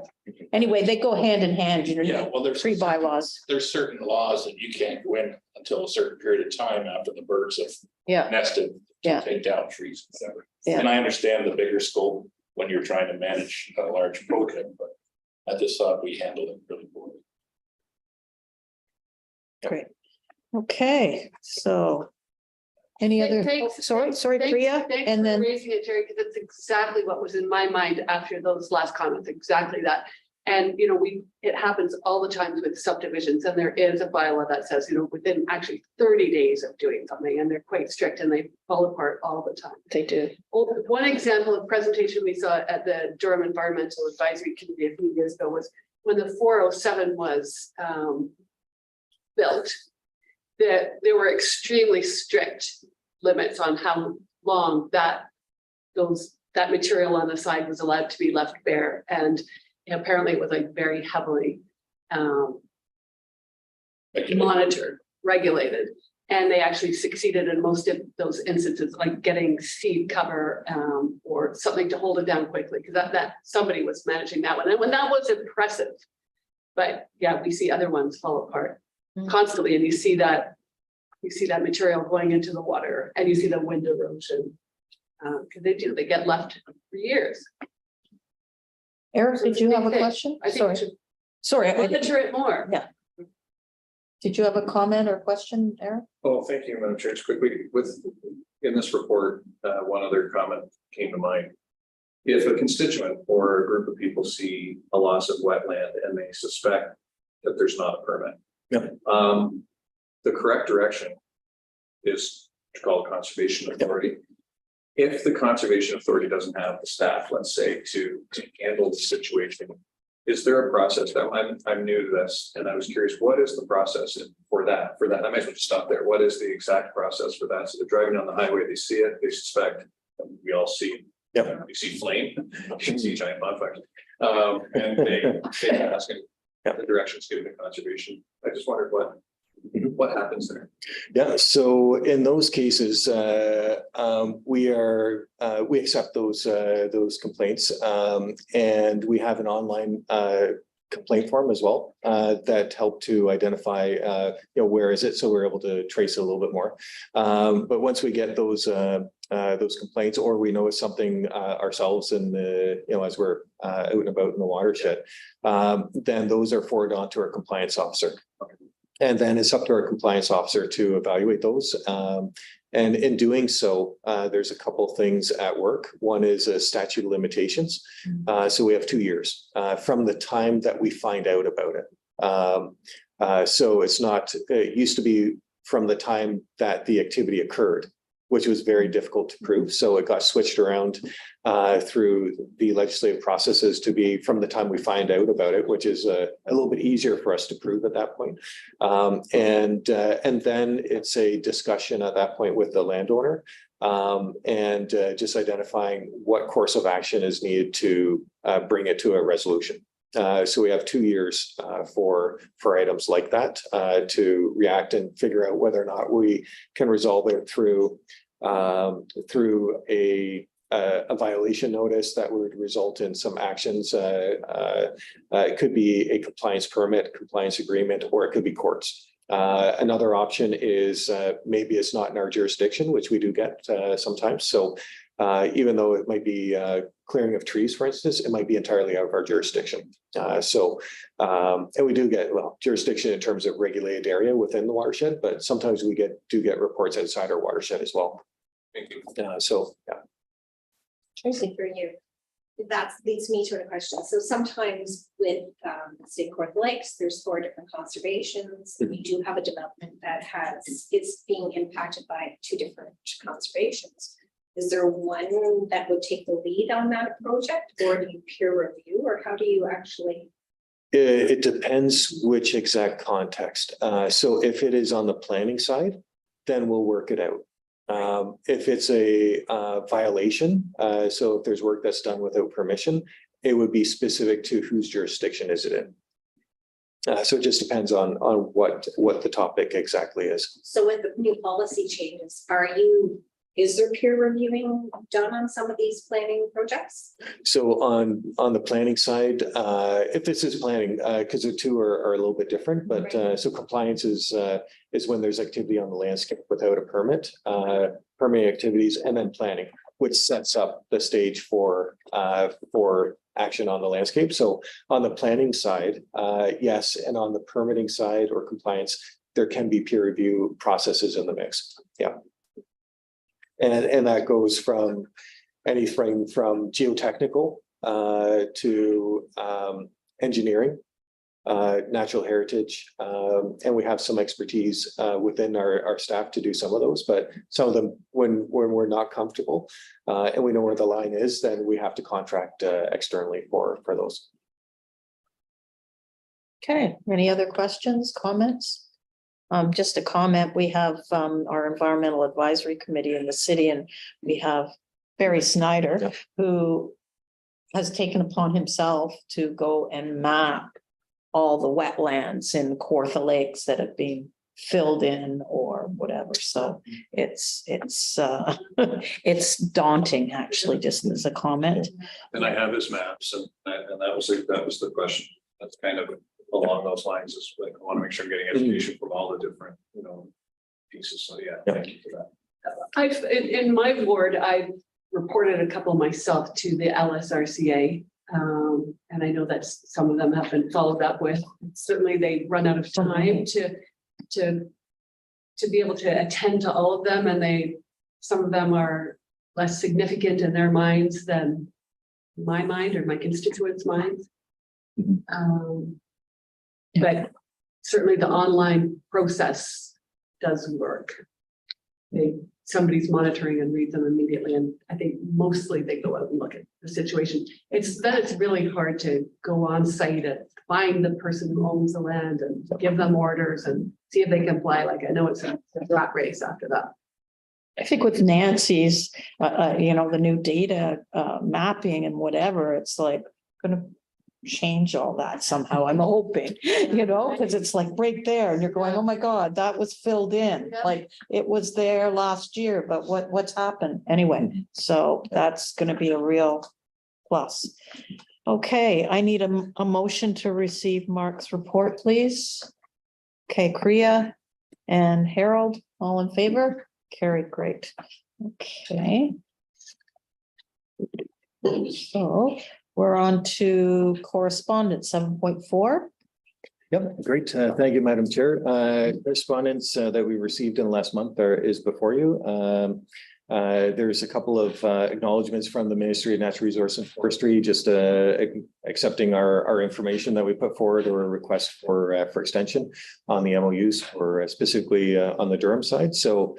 A: Anyway, they go hand in hand,
F: Yeah, well,
A: tree bylaws.
F: there's certain laws that you can't go in until a certain period of time after the birds have
A: Yeah,
F: nested.
A: Yeah.
F: To take down trees, whatever.
A: Yeah.
F: And I understand the bigger scope when you're trying to manage a large project, but I just thought we handled it really poorly.
A: great. Okay, so any other, sorry, Priya,
B: Thanks
A: and
B: for
A: then,
B: raising it, Jerry, because that's exactly what was in my mind after those last comments, exactly that. And, it happens all the time with subdivisions, and there is a bylaw that says, within actually 30 days of doing something, and they're quite strict and they fall apart all the time.
A: they do.
B: One example of presentation we saw at the Durham Environmental Advisory Committee a few years ago was when the 407 was built, that there were extremely strict limits on how long those that material on the side was allowed to be left bare, and apparently it was like very heavily monitored, regulated. And they actually succeeded in most of those instances, like getting seed cover or something to hold it down quickly, because that somebody was managing that one. And when that was impressive. But yeah, we see other ones fall apart constantly, and you see that material going into the water, and you see the wind erosion. Because they get left for years.
A: Eric, did you have a question?
B: I think
A: Sorry.
B: we should
A: Sorry, I didn't-
B: monitor it more.
A: Yeah. Did you have a comment or question, Eric?
C: Oh, thank you, Madam Chair. Just quickly, in this report, one other comment came to mind. If a constituent or a group of people see a loss of wetland and they suspect that there's not a permit.
E: Yeah.
C: The correct direction is to call a conservation authority. If the conservation authority doesn't have the staff, let's say, to handle the situation, is there a process that I'm new to this, and I was curious, what is the process for that? I might as well just stop there. What is the exact process for that? So they're driving down the highway, they see it, they suspect, we all see.
E: Yep.
C: You see flame, you see giant bonfires, and they ask the directions given to conservation. I just wondered what happens there.
E: Yeah, so in those cases, we accept those complaints, and we have an online complaint form as well that help to identify where is it, so we're able to trace it a little bit more. But once we get those complaints, or we know it's something ourselves in the as we're out and about in the watershed, then those are forwarded on to our compliance officer. And then it's up to our compliance officer to evaluate those. And in doing so, there's a couple things at work. One is a statute of limitations. So we have 2 years from the time that we find out about it. So it's not, it used to be from the time that the activity occurred, which was very difficult to prove. So it got switched around through the legislative processes to be from the time we find out about it, which is a little bit easier for us to prove at that point. And then it's a discussion at that point with the landowner and just identifying what course of action is needed to bring it to a resolution. So we have 2 years for items like that to react and figure out whether or not we can resolve it through a violation notice that would result in some actions. It could be a compliance permit, compliance agreement, or it could be courts. Another option is maybe it's not in our jurisdiction, which we do get sometimes. So even though it might be clearing of trees, for instance, it might be entirely out of our jurisdiction. And we do get, jurisdiction in terms of regulated area within the watershed, but sometimes we do get reports outside our watershed as well.
C: Thank you.
E: Yeah.
H: Tracy, for you, that leads me to a question. So sometimes with City of Kawartha Lakes, there's 4 different conservations, and we do have a development that is being impacted by 2 different conservations. Is there one that would take the lead on that project, or do you peer review, or how do you actually?
E: It depends which exact context. So if it is on the planning side, then we'll work it out. If it's a violation, so if there's work that's done without permission, it would be specific to whose jurisdiction is it in. So it just depends on what the topic exactly is.
H: So with the new policy changes, is there peer reviewing done on some of these planning projects?
E: So on the planning side, if this is planning, because the two are a little bit different, but so compliance is when there's activity on the landscape without a permit, permitting activities, and then planning, which sets up the stage for action on the landscape. So on the planning side, yes, and on the permitting side or compliance, there can be peer review processes in the mix. Yeah. And that goes from anything from geotechnical to engineering, natural heritage, and we have some expertise within our staff to do some of those, but some of them, when we're not comfortable and we know where the line is, then we have to contract externally for those.
A: Okay, any other questions, comments? Just a comment, we have our environmental advisory committee in the city, and we have Barry Snyder,
E: Yeah.
A: who has taken upon himself to go and map all the wetlands in Kawartha Lakes that have been filled in or whatever. So it's it's daunting, actually, just as a comment.
C: And I have his maps and that was the question. That's kind of along those lines is like, I want to make sure I'm getting education from all the different, pieces. So yeah, thank you for that.
B: In my ward, I reported a couple myself to the LSRCA. And I know that some of them have been followed up with. Certainly they run out of time to be able to attend to all of them, and some of them are less significant in their minds than my mind or my constituents' minds. But certainly the online process does work. Somebody's monitoring and reads them immediately, and I think mostly they go out and look at the situation. It's really hard to go on site and find the person who owns the land and give them orders and see if they comply. Like, I know it's a rat race after that.
A: I think with Nancy's, the new data mapping and whatever, it's like gonna change all that somehow. I'm hoping, because it's like right there and you're going, oh my God, that was filled in.
B: Yeah.
A: Like it was there last year, but what's happened anyway? So that's gonna be a real plus. Okay, I need a motion to receive Mark's report, please. Okay, Kriya and Harold, all in favor? Carried, great. Okay. So we're on to correspondence 7.4.
E: Yep, great. Thank you, Madam Chair. Correspondence that we received in the last month is before you. There's a couple of acknowledgements from the Ministry of Natural Resources and Forestry, just accepting our information that we put forward, or a request for extension on the MOUs for specifically on the Durham side. So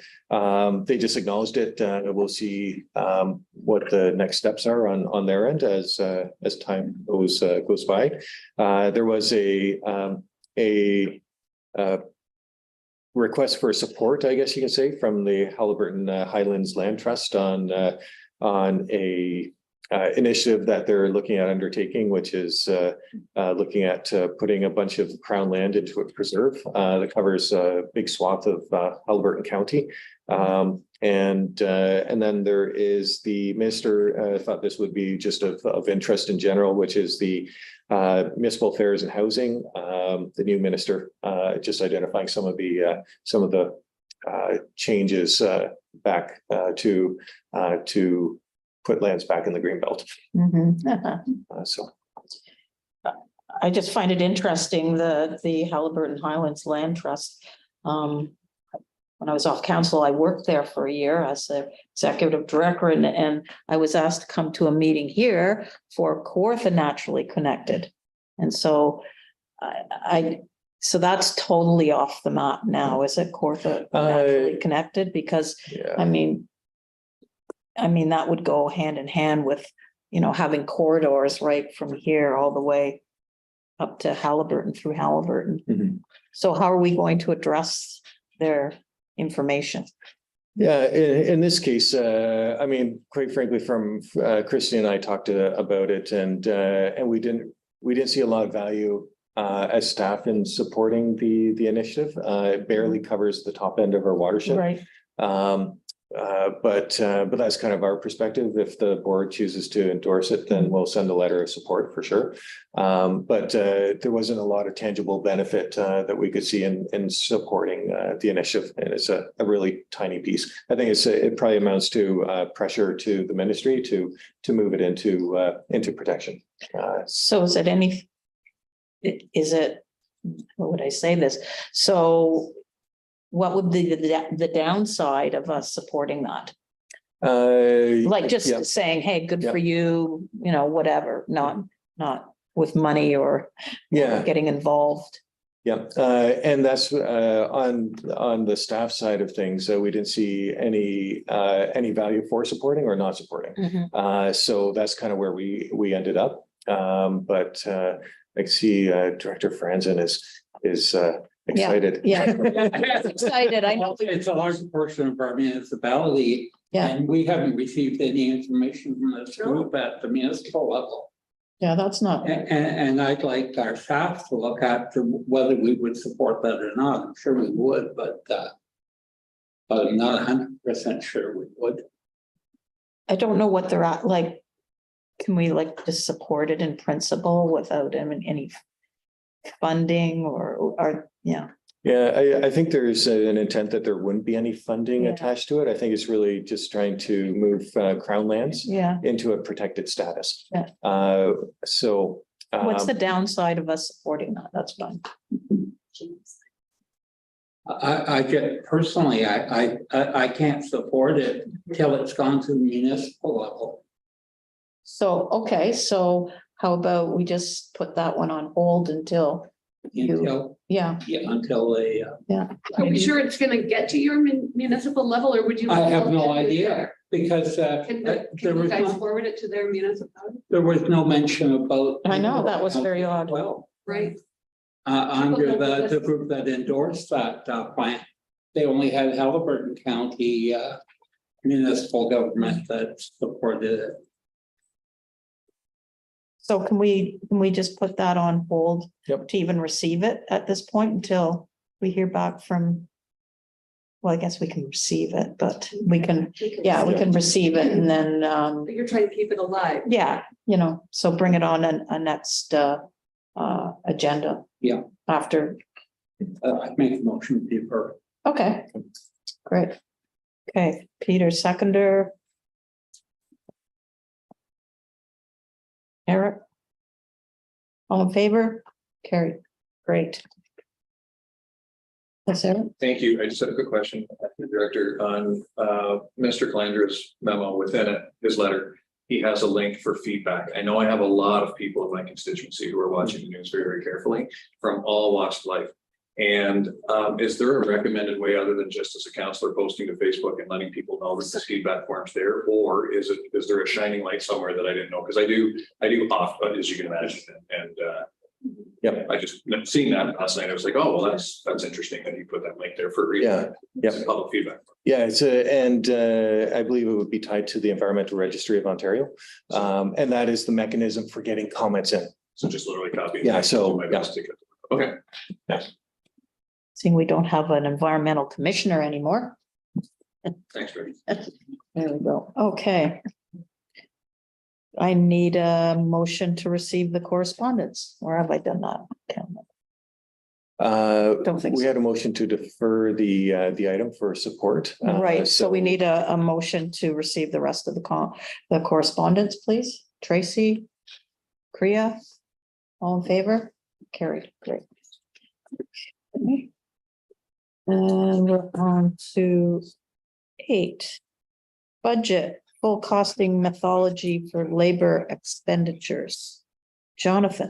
E: they just acknowledged it. We'll see what the next steps are on their end as time goes by. There was a request for support, I guess you can say, from the Halliburton Highlands Land Trust on a initiative that they're looking at undertaking, which is looking at putting a bunch of crown land into a preserve that covers a big swath of Halliburton County. And then there is the minister thought this would be just of interest in general, which is the Municipal Affairs and Housing, the new minister, just identifying some of the changes back to put lands back in the greenbelt. So
A: I just find it interesting, the Halliburton Highlands Land Trust. When I was off council, I worked there for a year as the executive director, and I was asked to come to a meeting here for Kawartha Naturally Connected. And so so that's totally off the map now, is it, Kawartha Naturally Connected? Because
E: yeah.
A: I mean, that would go hand in hand with, having corridors right from here all the way up to Halliburton, through Halliburton.
E: Mm-hmm.
A: So how are we going to address their information?
E: Yeah, in this case, quite frankly, from Christy and I talked about it, and we didn't see a lot of value as staff in supporting the initiative. It barely covers the top end of our watershed.
A: Right.
E: But that's kind of our perspective. If the board chooses to endorse it, then we'll send a letter of support for sure. But there wasn't a lot of tangible benefit that we could see in supporting the initiative, and it's a really tiny piece. I think it probably amounts to pressure to the ministry to move it into protection.
A: So how would I say this? So what would be the downside of us supporting that? Like just
E: yeah.
A: saying, hey, good
E: Yeah.
A: for you, whatever, not with money or getting involved.
E: Yeah, and that's on the staff side of things. So we didn't see any value for supporting or not supporting.
A: Mm-hmm.
E: So that's kind of where we ended up. But I see Director Franzen is Excited.
A: Yeah. Excited, I know.
K: It's a large portion of our municipality.
A: Yeah.
K: And we haven't received any information from this group at the municipal level.
A: Yeah, that's not,
K: And I'd like our staff to look at whether we would support that or not. I'm sure we would, but I'm not 100% sure we would.
A: I don't know what they're at, like, can we like just support it in principle without any funding or, yeah.
E: Yeah, I think there's an intent that there wouldn't be any funding
A: Yeah.
E: attached to it. I think it's really just trying to move Crown lands
A: Yeah,
E: into a protected status.
A: Yeah.
E: So.
A: what's the downside of us supporting that? That's fine.
K: I get personally, I can't support it till it's gone to the municipal level.
A: So, okay, so how about we just put that one on hold until,
K: Until,
A: yeah,
K: until they,
B: Are we sure it's gonna get to your municipal level, or would you?
K: I have no idea, because
B: Can
K: there
B: you
K: was
B: guys
K: no,
B: forward it to their municipality,
K: there was no mention about.
A: I know, that was very odd.
K: Well,
B: right?
K: under the group that endorsed that plan, they only had Halliburton County municipal government that supported it.
A: so can we just put that on hold?
E: Yep.
A: To even receive it at this point until we hear back from. Well, I guess we can receive it, but we can, yeah, we can receive it and then,
B: But you're trying to keep it alive.
A: yeah, so bring it on a next agenda.
K: Yeah.
A: After,
K: I make a motion to defer.
A: okay, great. Okay, Peter, seconder. Eric? All in favor? Carried, great. Yes, Eric?
C: Thank you. I just had a quick question, Director, on Mr. Calandra's memo within it, his letter. He has a link for feedback. I know I have a lot of people in my constituency who are watching the news very, very carefully from all walks of life. And is there a recommended way other than just as a counselor posting to Facebook and letting people know that this feedback form's there? Or is there a shining light somewhere that I didn't know? Because I do off, as you can imagine, and
E: Yep.
C: I just seeing that last night, I was like, oh, well, that's interesting that you put that link there for a reason.
E: Yeah. Yep.
C: It's public feedback.
E: Yeah, and I believe it would be tied to the Environmental Registry of Ontario. And that is the mechanism for getting comments in.
C: So just literally copy. it.
E: Yeah, so,
C: Do my best to get- Okay.
A: Seeing we don't have an environmental commissioner anymore.
C: Thanks, Rick.
A: There we go. Okay. I need a motion to receive the correspondence. Or have I done that? Can't remember. Don't think
E: We
A: so.
E: had a motion to defer the item for support.
A: Right, so we need a motion to receive the rest of the correspondence, please. Tracy? Kriya? All in favor? Carried, great. And we're on to 8. Budget, full costing methodology for labor expenditures. Jonathan?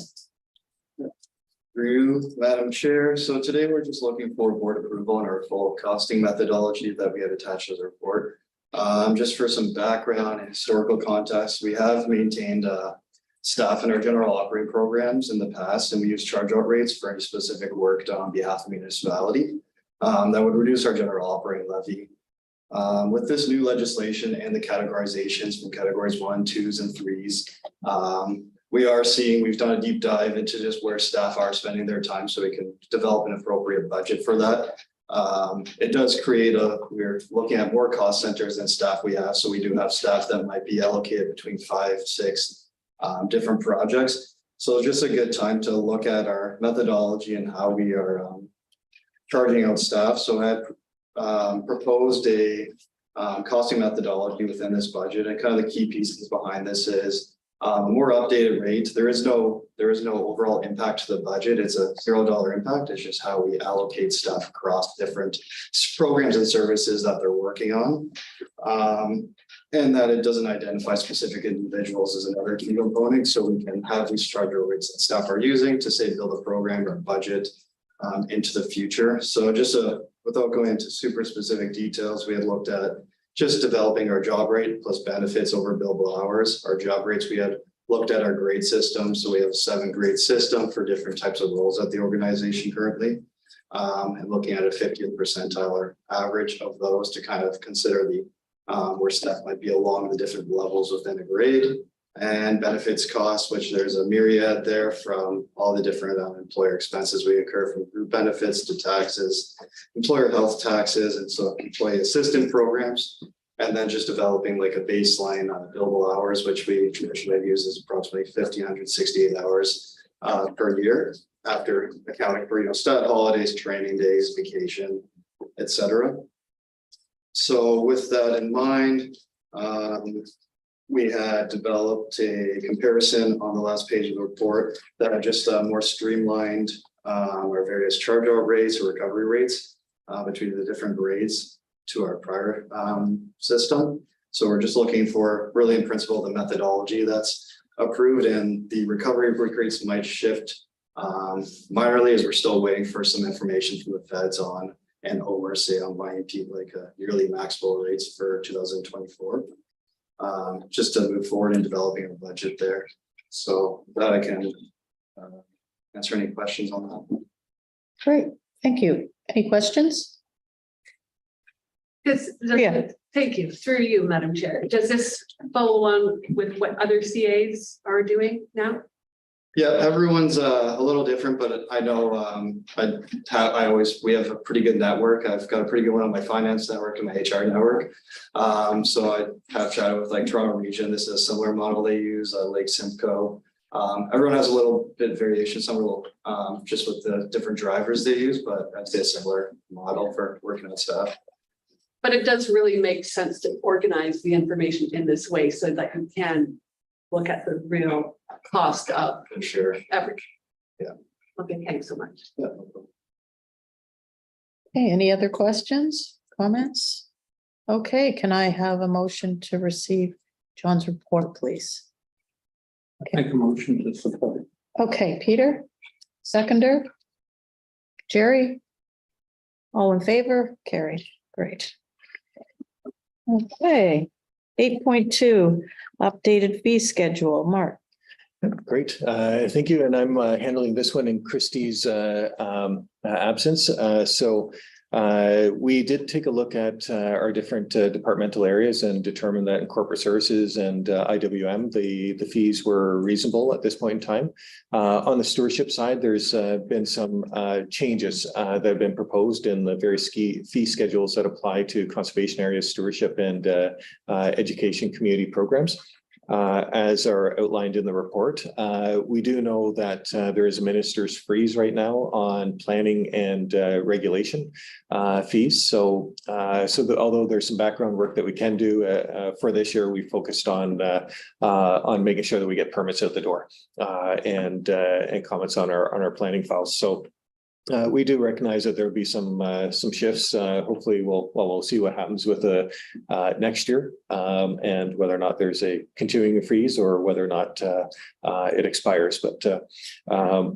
L: Through Madam Chair, so today we're just looking for board approval on our full costing methodology that we have attached as a report. Just for some background and historical context, we have maintained staff in our general operating programs in the past, and we use charge out rates for any specific work done on behalf of the municipality. That would reduce our general operating levy. With this new legislation and the categorizations from categories 1, 2s, and 3s, we are seeing, we've done a deep dive into just where staff are spending their time so we can develop an appropriate budget for that. It does create we're looking at more cost centers than staff we have. So we do have staff that might be allocated between 5, 6 different projects. So it's just a good time to look at our methodology and how we are charging out staff. So I had proposed a costing methodology within this budget, and kind of the key pieces behind this is a more updated rate. There is no overall impact to the budget. It's a $0 impact. It's just how we allocate stuff across different programs and services that they're working on. And that it doesn't identify specific individuals as another key component. So we can have these charge rates that staff are using to say build a program or budget into the future. So just without going into super specific details, we had looked at just developing our job rate plus benefits over billable hours. Our job rates, we had looked at our grade system. So we have a 7 grade system for different types of roles at the organization currently. And looking at a 50th percentile or average of those to kind of consider the where staff might be along the different levels within a grade. And benefits costs, which there's a myriad there from all the different employer expenses we incur, from group benefits to taxes, employer health taxes, and so employee assistance programs. And then just developing like a baseline on billable hours, which we traditionally have used as approximately 1,568 hours per year, after accounting for, stat holidays, training days, vacation, etc. So with that in mind, we had developed a comparison on the last page of the report that are just more streamlined our various charge out rates or recovery rates between the different grades to our prior system. So we're just looking for really in principle the methodology that's approved, and the recovery rates might shift minorly as we're still waiting for some information from the feds on and oversight on YMP, like yearly maximum rates for 2024. Just to move forward in developing a budget there. So that I can answer any questions on that.
A: Great, thank you. Any questions? Yeah.
B: Thank you, through you, Madam Chair. Does this follow along with what other CAs are doing now?
L: Yeah, everyone's a little different, but I know we have a pretty good network. I've got a pretty good one on my finance network and my HR network. So I have chatted with like Toronto Region. This is a similar model they use, Lake Simcoe. Everyone has a little bit of variation, some are a little just with the different drivers they use, but I'd say a similar model for working on staff.
B: But it does really make sense to organize the information in this way so that you can look at the real cost of
L: For sure.
B: average.
L: Yeah.
B: Okay, thanks so much.
L: Yeah.
A: Okay, any other questions, comments? Okay, can I have a motion to receive John's report, please?
K: Make a motion to support.
A: Okay, Peter, seconder? Jerry? All in favor? Carried, great. Okay, 8.2, updated fee schedule, Mark.
E: Great, thank you. And I'm handling this one in Christie's absence. So we did take a look at our different departmental areas and determined that in corporate services and IWM, the fees were reasonable at this point in time. On the stewardship side, there's been some changes that have been proposed in the various fee schedules that apply to conservation areas, stewardship, and education community programs. As are outlined in the report. We do know that there is a minister's freeze right now on planning and regulation fees. So, although there's some background work that we can do for this year, we focused on making sure that we get permits out the door and comments on our planning files. So. We do recognize that there will be some shifts. Hopefully, we'll see what happens with the next year and whether or not there's a continuing freeze or whether or not it expires. But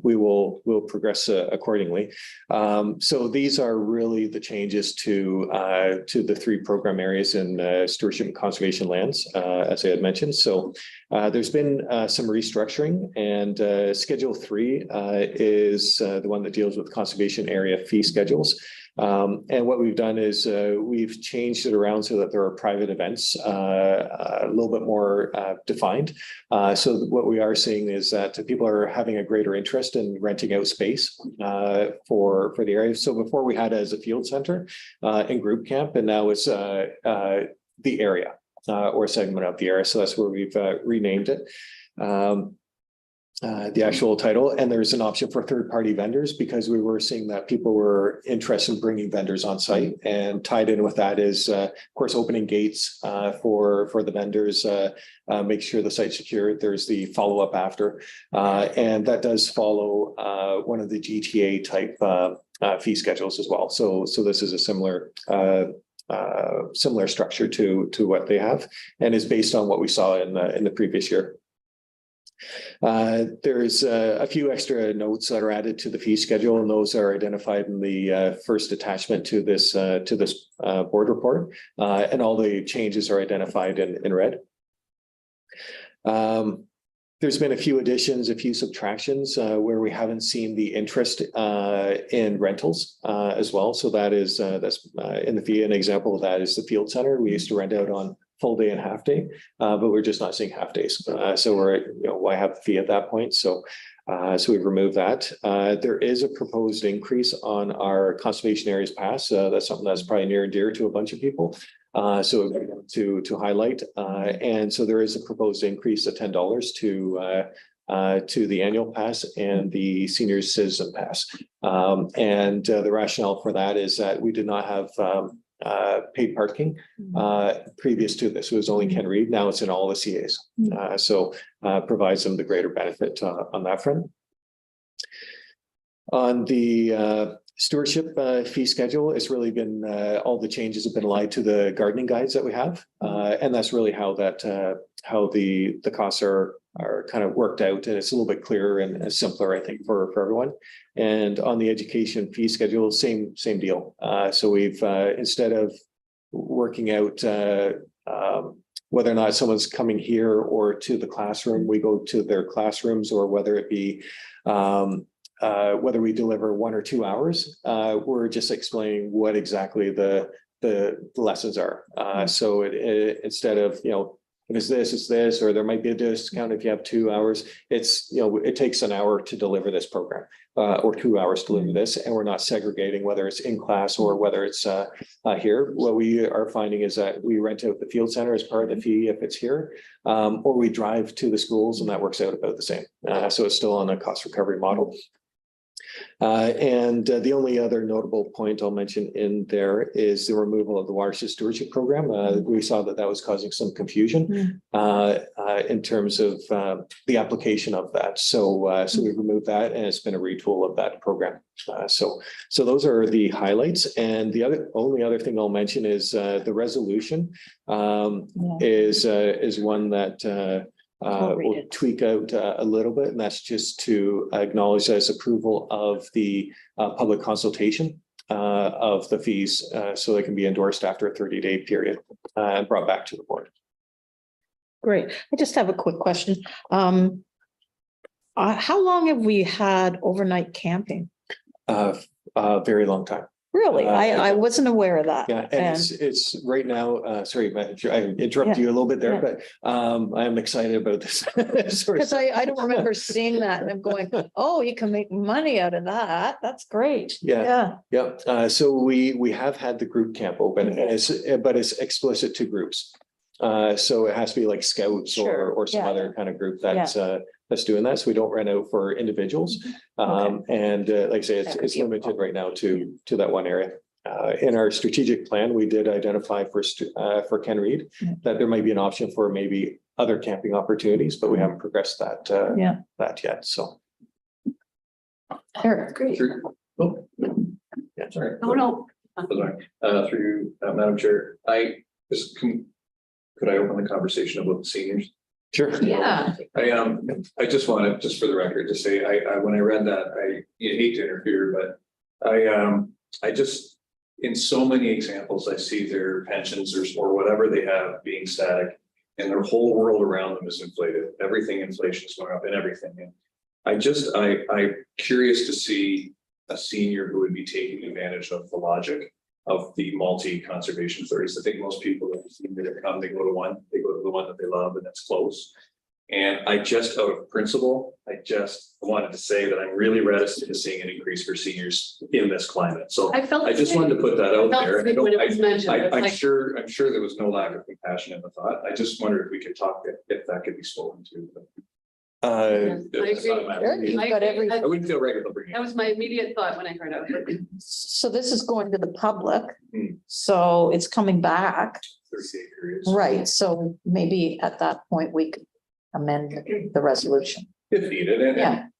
E: we'll progress accordingly. So these are really the changes to the three program areas in stewardship and conservation lands, as I had mentioned. So there's been some restructuring, and Schedule 3 is the one that deals with conservation area fee schedules. And what we've done is we've changed it around so that there are private events a little bit more defined. So what we are seeing is that people are having a greater interest in renting out space for the area. So before we had it as a field center and group camp, and now it's the area or segment of the area. So that's where we've renamed it. The actual title, and there's an option for third-party vendors because we were seeing that people were interested in bringing vendors on site, and tied in with that is, of course, opening gates for the vendors, make sure the site's secure. There's the follow-up after, and that does follow one of the GTA type fee schedules as well. So this is a similar structure to what they have, and is based on what we saw in the previous year. There's a few extra notes that are added to the fee schedule, and those are identified in the first attachment to this board report, and all the changes are identified in red. There's been a few additions, a few subtractions where we haven't seen the interest in rentals as well. So that's in the fee. An example of that is the field center. We used to rent out on full day and half day, but we're just not seeing half days. So why have the fee at that point? So we've removed that. There is a proposed increase on our conservation areas pass. That's something that's probably near and dear to a bunch of people. So to highlight, and so there is a proposed increase of $10 to the annual pass and the senior citizen pass. And the rationale for that is that we did not have paid parking previous to this. It was only Ken Reed. Now it's in all the CAs. So provides them the greater benefit on that front. On the stewardship fee schedule, it's really been all the changes have been aligned to the gardening guides that we have, and that's really how the costs are kind of worked out, and it's a little bit clearer and simpler, I think, for everyone. And on the education fee schedule, same deal. So we've instead of working out whether or not someone's coming here or to the classroom, we go to their classrooms, or whether it be whether we deliver 1 or 2 hours, we're just explaining what exactly the lessons are. So instead of, if it's this, or there might be a discount if you have 2 hours, it takes an hour to deliver this program, or 2 hours to deliver this, and we're not segregating whether it's in class or whether it's here. What we are finding is that we rent out the field center as part of the fee if it's here, or we drive to the schools, and that works out about the same. So it's still on a cost recovery model. And the only other notable point I'll mention in there is the removal of the watershed stewardship program. We saw that was causing some confusion in terms of the application of that. So we've removed that, and it's been a retool of that program. So those are the highlights. And the only other thing I'll mention is the resolution is one that we'll tweak out a little bit, and that's just to acknowledge as approval of the public consultation of the fees, so they can be endorsed after a 30-day period and brought back to the board.
A: Great. I just have a quick question. How long have we had overnight camping?
E: A very long time.
A: Really? I wasn't aware of that.
E: Yeah, and it's right now, sorry, I interrupted you a little bit there, but I'm excited about this.
A: Because I don't remember seeing that, and I'm going, oh, you can make money out of that. That's great.
E: Yeah. So we have had the group camp open, and but it's explicit to groups. So it has to be like scouts or some other kind of group that's doing that. So we don't rent out for individuals. And like I say, it's limited right now to that one area. In our strategic plan, we did identify for Ken Reed that there might be an option for maybe other camping opportunities, but we haven't progressed that yet. So.
A: Eric, great.
C: Yeah, sorry.
B: Oh, no.
C: Through Madam Chair, could I open the conversation about the seniors?
E: Sure.
B: Yeah.
C: I just wanted, just for the record, to say, when I read that, you hate to interfere, but I just, in so many examples, I see their pensions or whatever they have being static, and their whole world around them is inflated. Everything, inflation is going up and everything. And I'm curious to see a senior who would be taking advantage of the logic of the multi-conservation authorities. I think most people that come, they go to the one that they love, and that's close. And I just, out of principle, I just wanted to say that I'm really reticent to seeing an increase for seniors in this climate. So I just wanted to put that out there. I'm sure there was no lack of compassion in the thought. I just wondered if we could talk, if that could be spoken to.
B: I agree.
C: I wouldn't feel right with bringing it.
B: That was my immediate thought when I heard it.
A: So this is going to the public. So it's coming back.
C: 38 periods.
A: Right. So maybe at that point we could amend the resolution.
C: If needed, and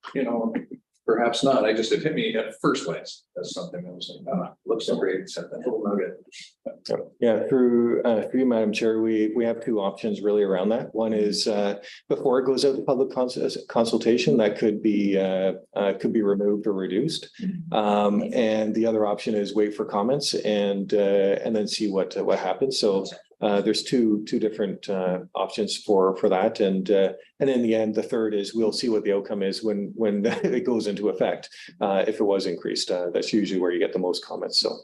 C: perhaps not. It hit me at first glance as something that was like, looks so great, set that little nugget.
E: Yeah, through you, Madam Chair, we have two options really around that. One is before it goes out to public consultation, that could be removed or reduced. And the other option is wait for comments and then see what happens. So there's two different options for that. And in the end, the third is we'll see what the outcome is when it goes into effect. If it was increased, that's usually where you get the most comments. So.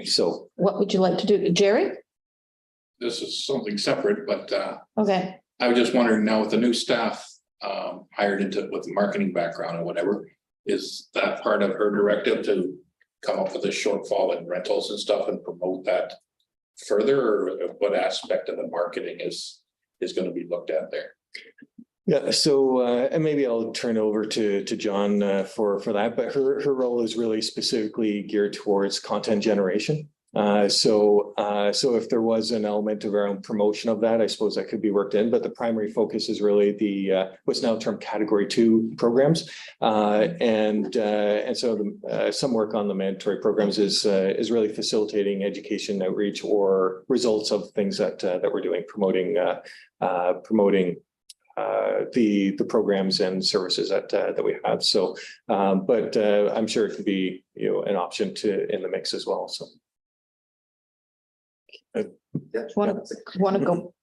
E: So
A: What would you like to do, Jerry?
F: This is something separate, but
A: Okay.
F: I was just wondering now with the new staff hired into with the marketing background or whatever, is that part of her directive to come up with a shortfall in rentals and stuff and promote that further, or what aspect of the marketing is going to be looked at there?
E: yeah, so and maybe I'll turn over to John for that, but her role is really specifically geared towards content generation. So if there was an element of around promotion of that, I suppose that could be worked in, but the primary focus is really the what's now termed Category 2 programs. And so some work on the mandatory programs is really facilitating education outreach or results of things that we're doing, promoting the programs and services that we have. So, but I'm sure it could be, an option in the mix as well. So.
A: Want to go?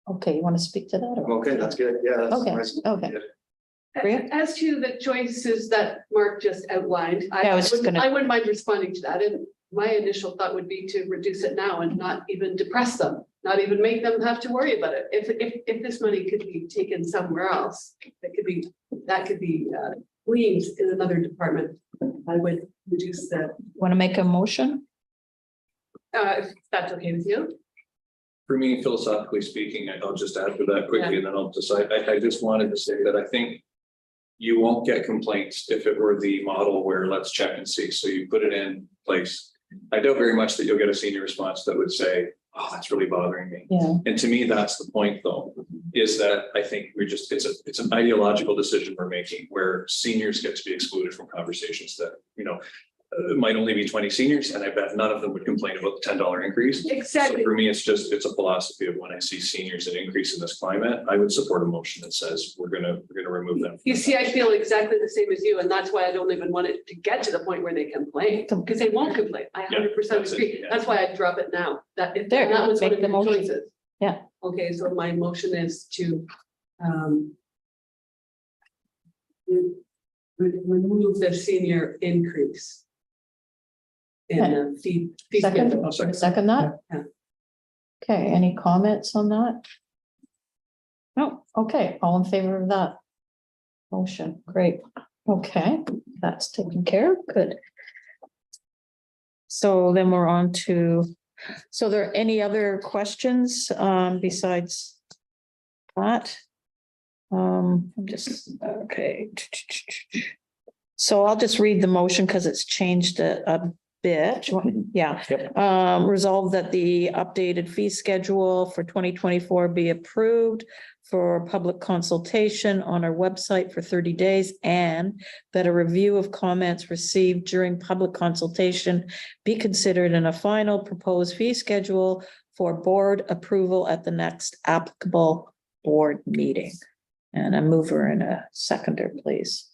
A: Okay, you want to speak to that? or-
L: Okay, that's good. Yeah. that's
A: Okay,
L: nice.
A: okay. Bria?
B: As to the choices that Mark just outlined,
A: Yeah, I was just gonna-
B: I wouldn't mind responding to that. And my initial thought would be to reduce it now and not even depress them, not even make them have to worry about it. If this money could be taken somewhere else, that could be gleaned in another department, I would reduce the,
A: Want to make a motion?
B: if that's okay with you.
C: For me, philosophically speaking, I'll just add to that quickly and then I'll decide. I just wanted to say that I think you won't get complaints if it were the model where let's check and see. So you put it in place. I doubt very much that you'll get a senior response that would say, oh, that's really bothering me.
A: Yeah.
C: And to me, that's the point though, is that I think it's an ideological decision we're making where seniors get to be excluded from conversations that, it might only be 20 seniors, and I bet none of them would complain about the $10 increase.
B: Exactly.
C: So for me, it's a philosophy of when I see seniors an increase in this climate, I would support a motion that says we're gonna remove them.
B: You see, I feel exactly the same as you, and that's why I don't even want it to get to the point where they complain, because they won't complain. I 100%
C: that's it,
B: agree.
C: yeah.
B: That's why I drop it now. That was
A: There,
B: one of
A: make the
B: your
A: motion.
B: choices.
A: Yeah.
B: Okay, so my motion is to remove the senior increase in the fee
A: Second,
B: schedule.
A: second that?
B: Yeah.
A: Okay, any comments on that? No, okay, all in favor of that? Motion, great, okay, that's taken care of, good. So then we're on to, so there are any other questions besides that? I'm just, okay. So I'll just read the motion because it's changed a bit. Yeah.
E: Yep.
A: Resolve that the updated fee schedule for 2024 be approved for public consultation on our website for 30 days, and that a review of comments received during public consultation be considered in a final proposed fee schedule for board approval at the next applicable board meeting. And a mover and a seconder, please.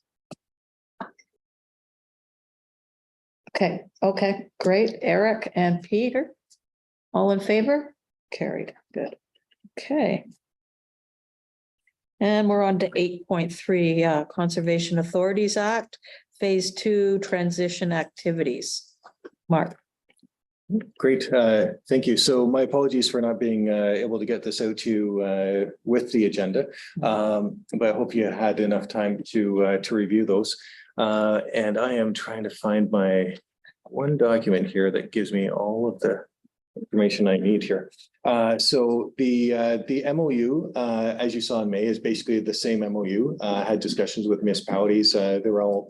A: Okay, great. Eric and Peter, all in favor? Carried, good. Okay. And we're on to 8.3, Conservation Authorities Act, Phase 2 Transition Activities. Mark.
E: Great, thank you. So my apologies for not being able to get this out to you with the agenda. But I hope you had enough time to review those. And I am trying to find my one document here that gives me all of the information I need here. So the MOU, as you saw in May, is basically the same MOU. Had discussions with municipalities. They were all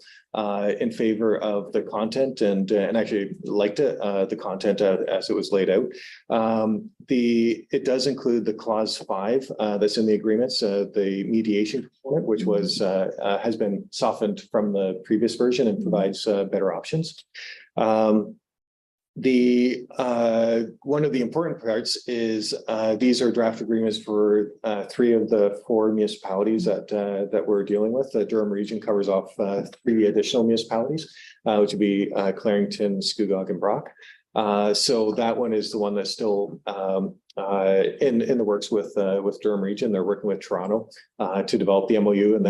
E: in favor of the content and actually liked it, the content as it was laid out. It does include the clause 5 that's in the agreements, the mediation component, which was has been softened from the previous version and provides better options. One of the important parts is these are draft agreements for 3 of the 4 municipalities that we're dealing with. The Durham region covers off 3 additional municipalities, which would be Clarington, Scugog, and Brock. So that one is the one that's still in the works with Durham Region. They're working with Toronto to develop the MOU and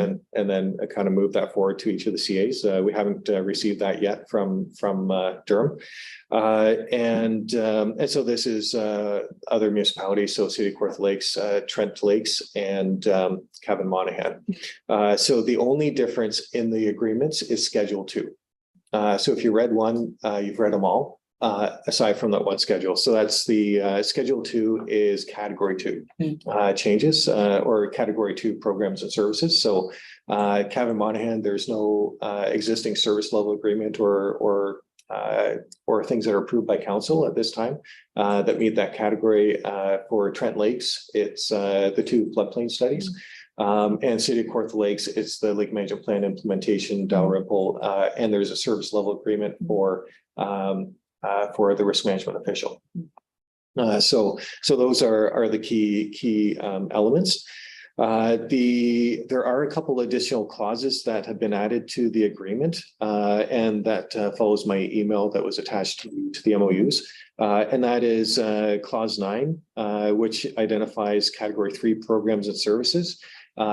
E: then kind of move that forward to each of the CAs. We haven't received that yet from Durham. And so this is other municipalities, so City of Kawartha Lakes, Trent Lakes, and Cavan Monaghan. So the only difference in the agreements is Schedule 2. So if you read one, you've read them all, aside from that one schedule. So that's the Schedule 2 is Category 2 changes or Category 2 programs and services. So Cavan Monaghan, there's no existing service level agreement or things that are approved by council at this time that meet that category. For Trent Lakes, it's the 2 floodplain studies. And City of Kawartha Lakes, it's the Lake Management Plan implementation, Dalrymple, and there's a service level agreement for the risk management official. So those are the key elements. There are a couple additional clauses that have been added to the agreement, and that follows my email that was attached to the MOUs. And that is clause 9, which identifies Category 3 programs and services.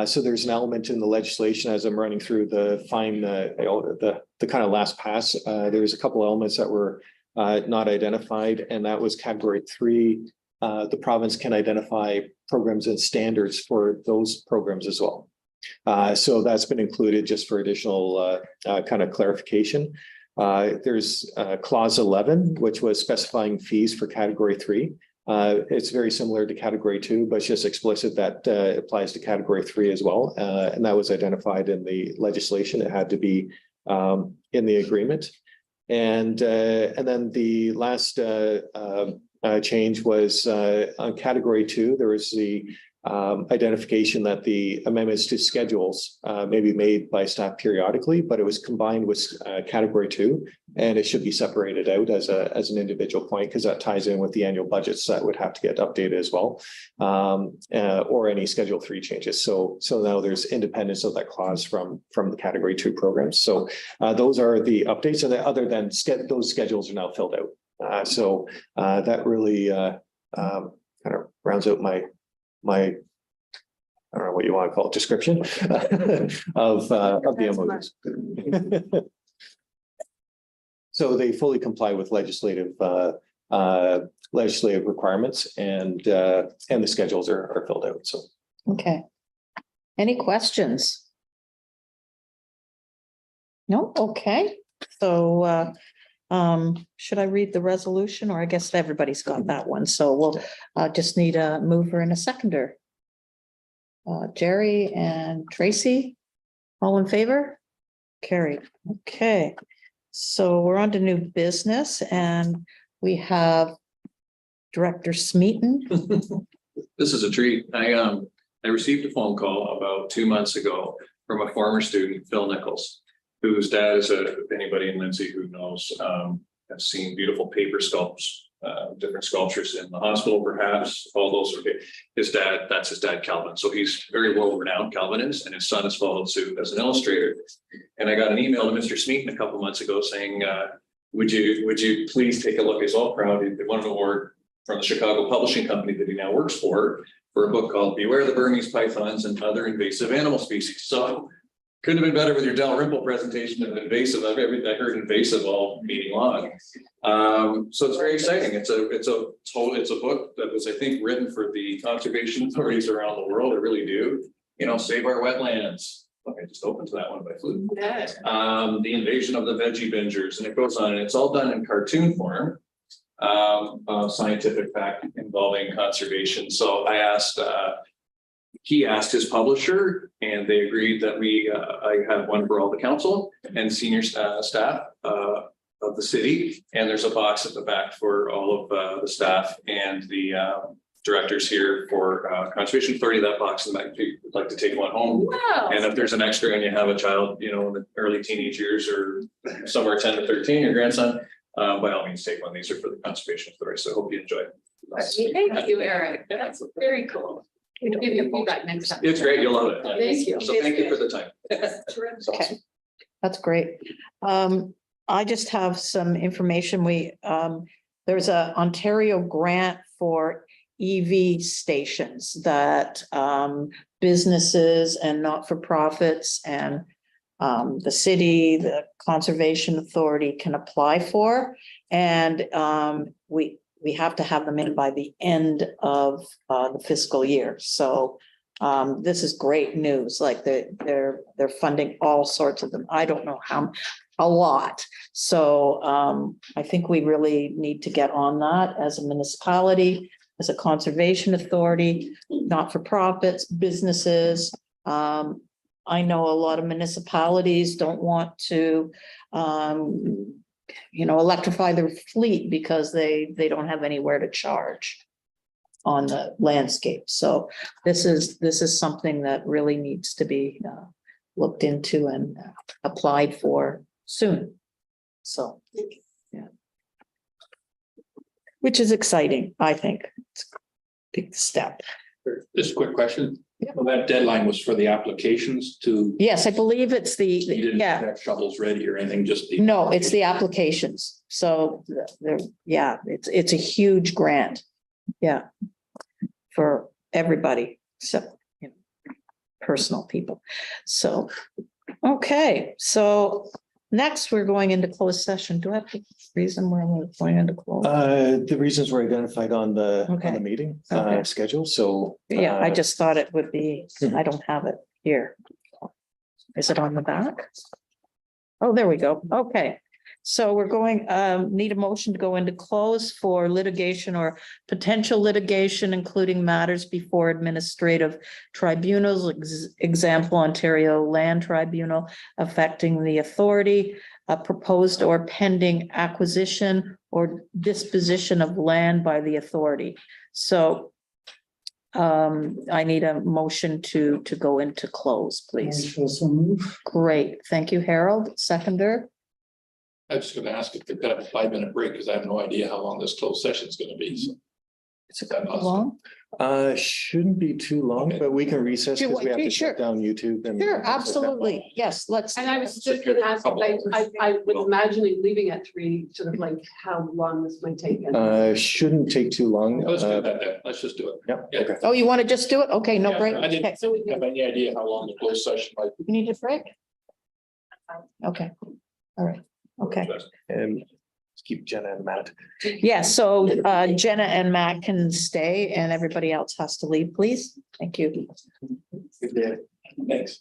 E: So there's an element in the legislation as I'm running through the kind of last pass. There's a couple elements that were not identified, and that was Category 3. The province can identify programs and standards for those programs as well. So that's been included just for additional kind of clarification. There's clause 11, which was specifying fees for Category 3. It's very similar to Category 2, but it's just explicit that applies to Category 3 as well. And that was identified in the legislation. It had to be in the agreement. And then the last change was on Category 2. There was the identification that the amendments to schedules may be made by staff periodically, but it was combined with Category 2, and it should be separated out as an individual point because that ties in with the annual budgets that would have to get updated as well, or any Schedule 3 changes. So now there's independence of that clause from the Category 2 programs. So those are the updates, and other than those schedules are now filled out. So that really kind of rounds out my I don't know what you want to call it, description of the MOUs. So they fully comply with legislative requirements, and the schedules are filled out. So
A: Okay. Any questions? No? Okay. So should I read the resolution, or I guess everybody's got that one. So we'll just need a mover and a seconder. Jerry and Tracy, all in favor? Carried. Okay. So we're on to new business, and we have Director Smeaton.
C: This is a treat. I received a phone call about 2 months ago from a former student, Phil Nichols, whose dad is if anybody in Lindsay who knows, has seen beautiful paper sculpts, different sculptures in the hospital, perhaps, all those. His dad, that's his dad, Calvin. So he's very well renowned, Calvin is, and his son has followed suit as an illustrator. And I got an email to Mr. Smeaton a couple months ago saying, would you please take a look? He's all proud. He won an award from the Chicago publishing company that he now works for a book called Beware the Burmese Pythons and Other Invasive Animal Species. So couldn't have been better with your Dalrymple presentation of invasive. I heard invasive all meeting long. So it's very exciting. It's a book that was, I think, written for the conservation authorities around the world. They really do, save our wetlands. Look, I just opened to that one by fluke. The invasion of the veggie bingers, and it goes on, and it's all done in cartoon form. Scientific fact involving conservation. So he asked his publisher, and they agreed that I have one for all the council and senior staff of the city. And there's a box at the back for all of the staff and the directors here for Conservation Authority. That box in the back, if you would like to take one home.
B: Wow.
C: And if there's an extra and you have a child, in the early teenage years or somewhere 10 to 13, your grandson, by all means, take one. These are for the Conservation Authority. So I hope you enjoy it.
B: Thank you, Eric. That's very cool. We'll give you feedback next time.
C: It's great. You'll love it.
B: Thank you.
C: So thank you for the time.
A: Okay, that's great. I just have some information. there's a Ontario grant for EV stations that businesses and not-for-profits and the city, the Conservation Authority can apply for. And we have to have them in by the end of the fiscal year. So this is great news, like they're funding all sorts of them. I don't know how, a lot. So I think we really need to get on that as a municipality, as a conservation authority, not-for-profits, businesses. I know a lot of municipalities don't want to electrify their fleet because they don't have anywhere to charge on the landscape. So this is something that really needs to be looked into and applied for soon. So, yeah. Which is exciting, I think. It's a big step.
F: Just a quick question.
A: Yeah.
F: Well, that deadline was for the applications to.
A: Yes, I believe it's
F: You didn't
A: yeah.
F: have shovels ready or anything, just the.
A: No, it's the applications. So yeah, it's a huge grant. Yeah. For everybody, so, personal people. So, okay, so next we're going into closed session. Do I have the reason why we're going into closed?
E: The reasons were identified on the
A: Okay.
E: meeting
A: Okay.
E: schedule, so.
A: Yeah, I just thought it would be, I don't have it here. Is it on the back? Oh, there we go. Okay. So we're going, need a motion to go into close for litigation or potential litigation, including matters before administrative tribunals, example, Ontario Land Tribunal affecting the authority, a proposed or pending acquisition or disposition of land by the authority. So I need a motion to go into close, please. Great. Thank you, Harold. Seconder.
F: I was just gonna ask if they've got a 5-minute break, because I have no idea how long this closed session is gonna be. So
A: Is it long?
E: Shouldn't be too long,
F: Okay.
E: but we can recess because we have to
A: Sure.
E: shut down YouTube. And
A: Sure, absolutely. Yes, let's.
B: And I was just gonna ask, I was imagining leaving at 3, sort of like how long this might take.
E: Shouldn't take too long.
F: let's do that then. Let's just do it.
E: Yep,
F: Yeah.
E: okay.
A: Oh, you want to just do it? Okay, no
F: Yeah,
A: break.
F: I didn't
A: Okay.
F: have any idea how long the closed session might be.
A: You need a break? Okay, all right, okay.
E: And let's keep Jenna and Matt.
A: Yeah, so Jenna and Matt can stay and everybody else has to leave, please. Thank you.
E: Good day.
F: Thanks.